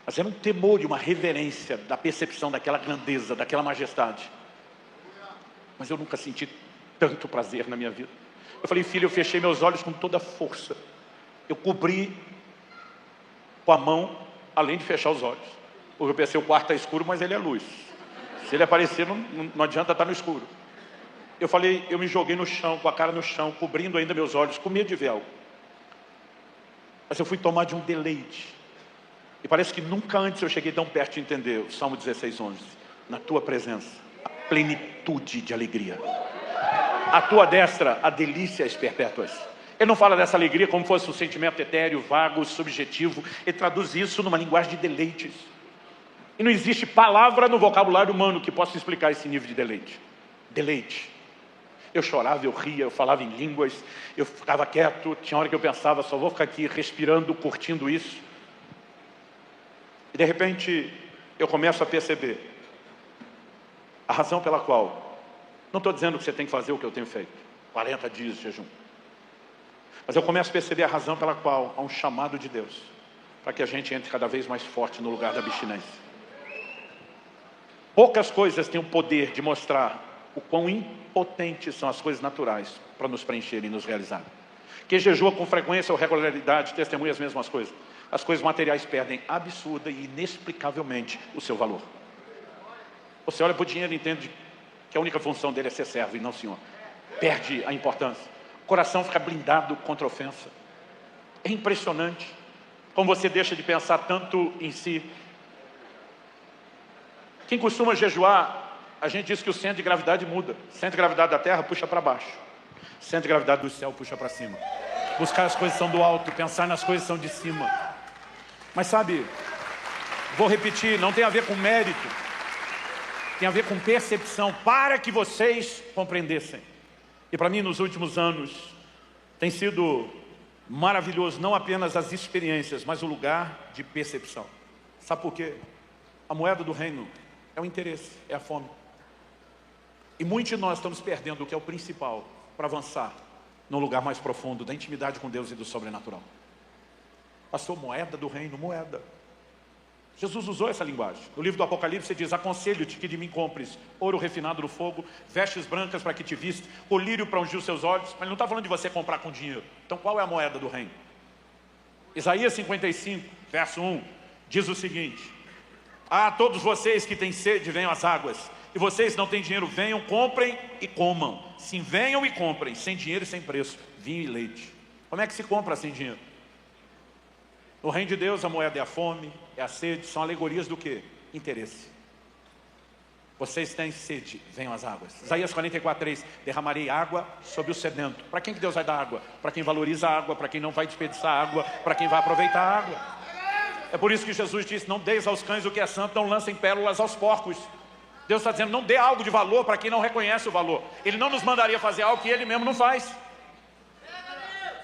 mas era um temor e uma reverência da percepção daquela grandeza, daquela majestade. Mas eu nunca senti tanto prazer na minha vida. Eu falei, filha, eu fechei meus olhos com toda a força. Eu cobri com a mão, além de fechar os olhos. Porque eu pensei, o quarto está escuro, mas ele é luz. Se ele aparecer, não adianta estar no escuro. Eu falei, eu me joguei no chão, com a cara no chão, cobrindo ainda meus olhos, com medo de ver algo. Mas eu fui tomar de um deleite. E parece que nunca antes eu cheguei tão perto de entender o Salmo 16:11. Na tua presença, a plenitude de alegria. A tua destra, a delícias perpétuas. Ele não fala dessa alegria como fosse um sentimento etéreo, vago, subjetivo. Ele traduz isso numa linguagem de deleites. E não existe palavra no vocabulário humano que possa explicar esse nível de deleite. Deleite. Eu chorava, eu ria, eu falava em línguas, eu ficava quieto. Tinha hora que eu pensava, só vou ficar aqui respirando, curtindo isso. E de repente, eu começo a perceber a razão pela qual, não estou dizendo que você tem que fazer o que eu tenho feito, 40 dias de jejum. Mas eu começo a perceber a razão pela qual há um chamado de Deus, para que a gente entre cada vez mais forte no lugar da abstinência. Poucas coisas têm o poder de mostrar o quão impotentes são as coisas naturais para nos preencher e nos realizar. Quem jejua com frequência ou regularidade testemunha as mesmas coisas. As coisas materiais perdem absurda e inexplicavelmente o seu valor. Você olha para o dinheiro e entende que a única função dele é ser servo e não senhor. Perde a importância. O coração fica blindado contra a ofensa. É impressionante como você deixa de pensar tanto em si. Quem costuma jejuar, a gente diz que o centro de gravidade muda. O centro de gravidade da terra puxa para baixo. O centro de gravidade do céu puxa para cima. Buscar as coisas são do alto, pensar nas coisas são de cima. Mas sabe, vou repetir, não tem a ver com mérito. Tem a ver com percepção, para que vocês compreendessem. E para mim, nos últimos anos, tem sido maravilhoso, não apenas as experiências, mas o lugar de percepção. Sabe por quê? A moeda do reino é o interesse, é a fome. E muitos de nós estamos perdendo o que é o principal para avançar no lugar mais profundo da intimidade com Deus e do sobrenatural. Pastor, moeda do reino, moeda. Jesus usou essa linguagem. No livro do Apocalipse diz, aconselho-te que de mim compres ouro refinado no fogo, vestes brancas para que te viste, colírio para ungir os seus olhos. Mas ele não está falando de você comprar com dinheiro. Então qual é a moeda do reino? Isaías 55, verso 1, diz o seguinte, a todos vocês que têm sede, venham às águas. E vocês não têm dinheiro, venham, comprem e comam. Sim, venham e comprem, sem dinheiro e sem preço, vinho e leite. Como é que se compra sem dinheiro? No reino de Deus, a moeda é a fome, é a sede, são alegorias do quê? Interesse. Vocês têm sede, venham às águas. Isaías 44:3, derramarei água sobre o sedento. Para quem que Deus vai dar água? Para quem valoriza a água, para quem não vai desperdiçar água, para quem vai aproveitar a água. É por isso que Jesus disse, não deis aos cães o que é santo, não lancem pérolas aos porcos. Deus está dizendo, não dê algo de valor para quem não reconhece o valor. Ele não nos mandaria fazer algo que Ele mesmo não faz.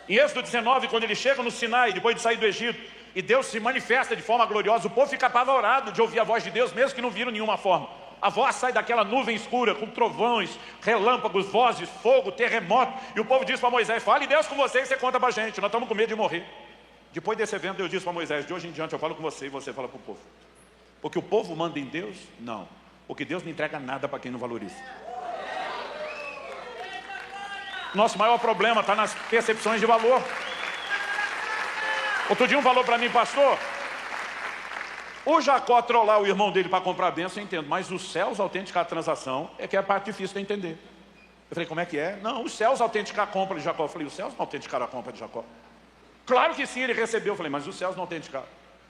Em Êxodo 19, quando eles chegam no Sinai, depois de sair do Egito, e Deus se manifesta de forma gloriosa, o povo fica apavorado de ouvir a voz de Deus, mesmo que não viram nenhuma forma. A voz sai daquela nuvem escura, com trovões, relâmpagos, vozes, fogo, terremoto, e o povo diz para Moisés, fale Deus com você e você conta para a gente, nós estamos com medo de morrer. Depois desse evento, Deus disse para Moisés, de hoje em diante eu falo com você e você fala para o povo. Porque o povo manda em Deus? Não. Porque Deus não entrega nada para quem não valoriza. Nosso maior problema está nas percepções de valor. Outro dia um falou para mim, pastor, o Jacó trollar o irmão dele para comprar a bênção, eu entendo, mas os céus autenticar a transação é que é a parte difícil de entender. Eu falei, como é que é? Não, os céus autenticar a compra de Jacó. Eu falei, os céus não autenticaram a compra de Jacó. Claro que sim, ele recebeu. Eu falei, mas os céus não autenticaram.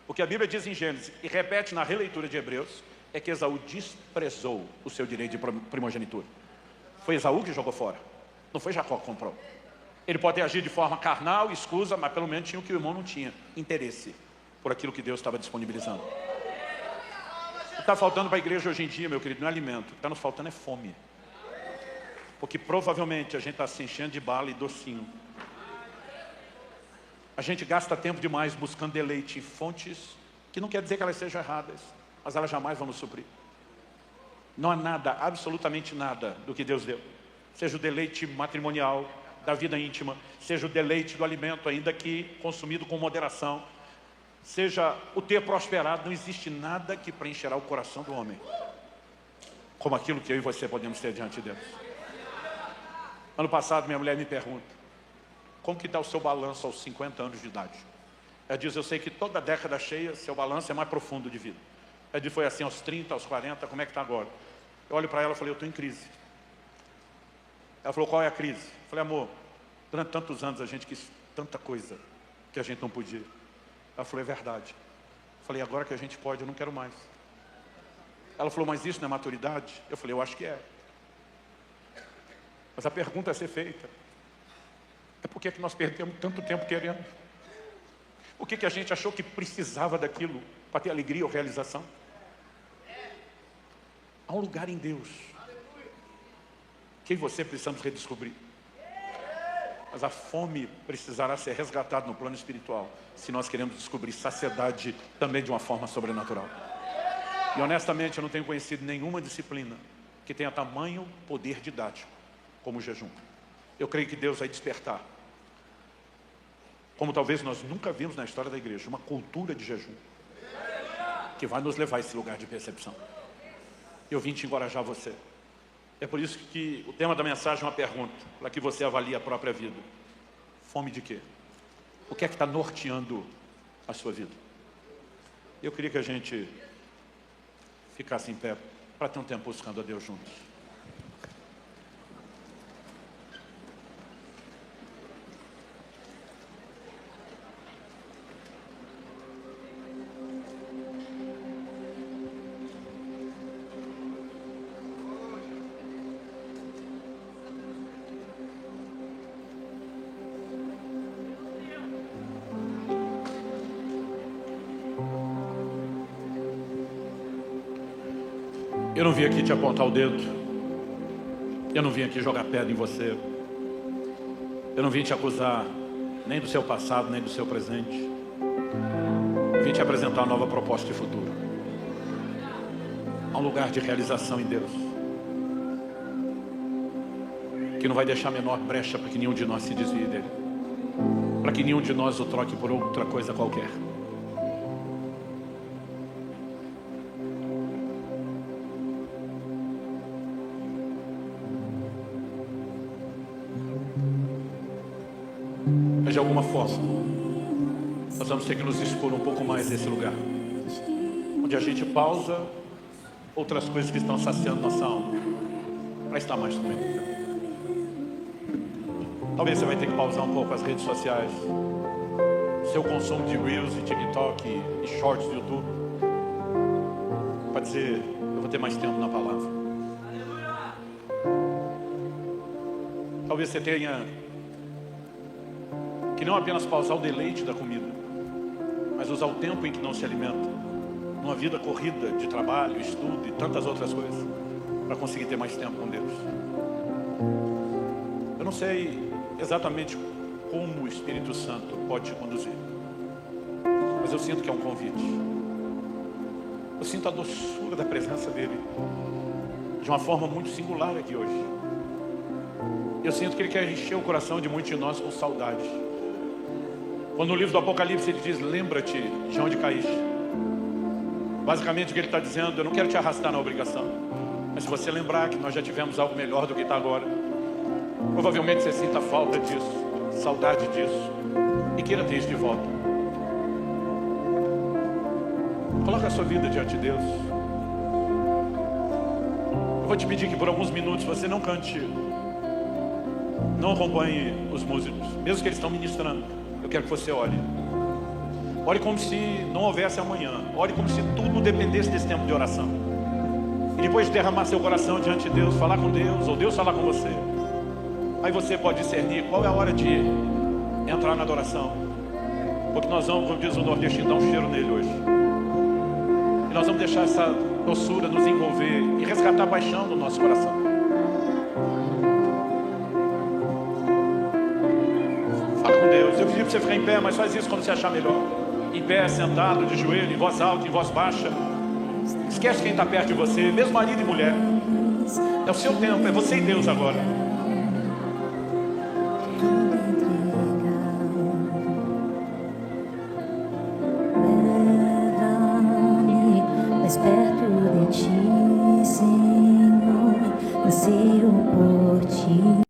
O que a Bíblia diz em Gênesis, e repete na releitura de Hebreus, é que Esaú desprezou o seu direito de primogenitura. Foi Esaú que jogou fora. Não foi Jacó que comprou. Ele pode agir de forma carnal, escusa, mas pelo menos tinha o que o irmão não tinha. Interesse por aquilo que Deus estava disponibilizando. O que está faltando para a igreja hoje em dia, meu querido, não é alimento. O que está nos faltando é fome. Porque provavelmente a gente está se enchendo de bala e docinho. A gente gasta tempo demais buscando deleite em fontes que não quer dizer que elas sejam erradas, mas elas jamais vão nos suprir. Não há nada, absolutamente nada do que Deus deu. Seja o deleite matrimonial, da vida íntima, seja o deleite do alimento, ainda que consumido com moderação, seja o ter prosperado, não existe nada que preencherá o coração do homem como aquilo que eu e você podemos ter diante de Deus. Ano passado minha mulher me pergunta, como que está o seu balanço aos 50 anos de idade? Ela diz, eu sei que toda década cheia, seu balanço é mais profundo de vida. Ela diz, foi assim aos 30, aos 40, como é que está agora? Eu olho para ela e falei, eu estou em crise. Ela falou, qual é a crise? Eu falei, amor, durante tantos anos a gente quis tanta coisa que a gente não podia. Ela falou, é verdade. Eu falei, agora que a gente pode, eu não quero mais. Ela falou, mas isso não é maturidade? Eu falei, eu acho que é. Mas a pergunta a ser feita é por que nós perdemos tanto tempo querendo? Por que a gente achou que precisava daquilo para ter alegria ou realização? Há um lugar em Deus que eu e você precisamos redescobrir. Mas a fome precisará ser resgatada no plano espiritual, se nós queremos descobrir saciedade também de uma forma sobrenatural. E honestamente eu não tenho conhecido nenhuma disciplina que tenha tamanho poder didático como o jejum. Eu creio que Deus vai despertar, como talvez nós nunca vimos na história da igreja, uma cultura de jejum que vai nos levar a esse lugar de percepção. Eu vim te encorajar você. É por isso que o tema da mensagem é uma pergunta, para que você avalie a própria vida. Fome de quê? O que é que está norteando a sua vida? Eu queria que a gente ficasse em pé para ter um tempo buscando a Deus juntos. Eu não vim aqui te apontar o dedo. Eu não vim aqui jogar pedra em você. Eu não vim te acusar nem do seu passado, nem do seu presente. Eu vim te apresentar uma nova proposta de futuro. Há um lugar de realização em Deus que não vai deixar a menor brecha para que nenhum de nós se desvie dele, para que nenhum de nós o troque por outra coisa qualquer. De alguma forma, nós vamos ter que nos expor um pouco mais desse lugar, onde a gente pausa outras coisas que estão saciando nossa alma, para estar mais comigo. Talvez você vai ter que pausar um pouco as redes sociais, seu consumo de Reels e TikTok e Shorts do YouTube, para dizer, eu vou ter mais tempo na palavra. Talvez você tenha que não apenas pausar o deleite da comida, mas usar o tempo em que não se alimenta, numa vida corrida de trabalho, estudo e tantas outras coisas, para conseguir ter mais tempo com Deus. Eu não sei exatamente como o Espírito Santo pode te conduzir, mas eu sinto que é um convite. Eu sinto a doçura da presença dele de uma forma muito singular aqui hoje. Eu sinto que ele quer encher o coração de muitos de nós com saudade. Quando no livro do Apocalipse ele diz: lembra-te de onde caíste. Basicamente o que ele está dizendo: eu não quero te arrastar na obrigação, mas se você lembrar que nós já tivemos algo melhor do que está agora, provavelmente você sinta falta disso, saudade disso, e queira ter isso de volta. Coloque a sua vida diante de Deus. Eu vou te pedir que por alguns minutos você não cante, não acompanhe os músicos, mesmo que eles estão ministrando. Eu quero que você ore. Ore como se não houvesse amanhã. Ore como se tudo dependesse desse tempo de oração. E depois de derramar seu coração diante de Deus, falar com Deus, ou Deus falar com você, aí você pode discernir qual é a hora de entrar na adoração. Porque nós vamos, como diz o nordestino, dar um cheiro nele hoje. E nós vamos deixar essa doçura nos envolver e resgatar a paixão do nosso coração. Fala com Deus. Eu pedi para você ficar em pé, mas faz isso quando você achar melhor. Em pé, sentado, de joelho, em voz alta, em voz baixa. Esquece quem está perto de você, mesmo marido e mulher. É o seu tempo, é você e Deus agora. Leva-me mais perto de ti, Senhor, anseio por ti.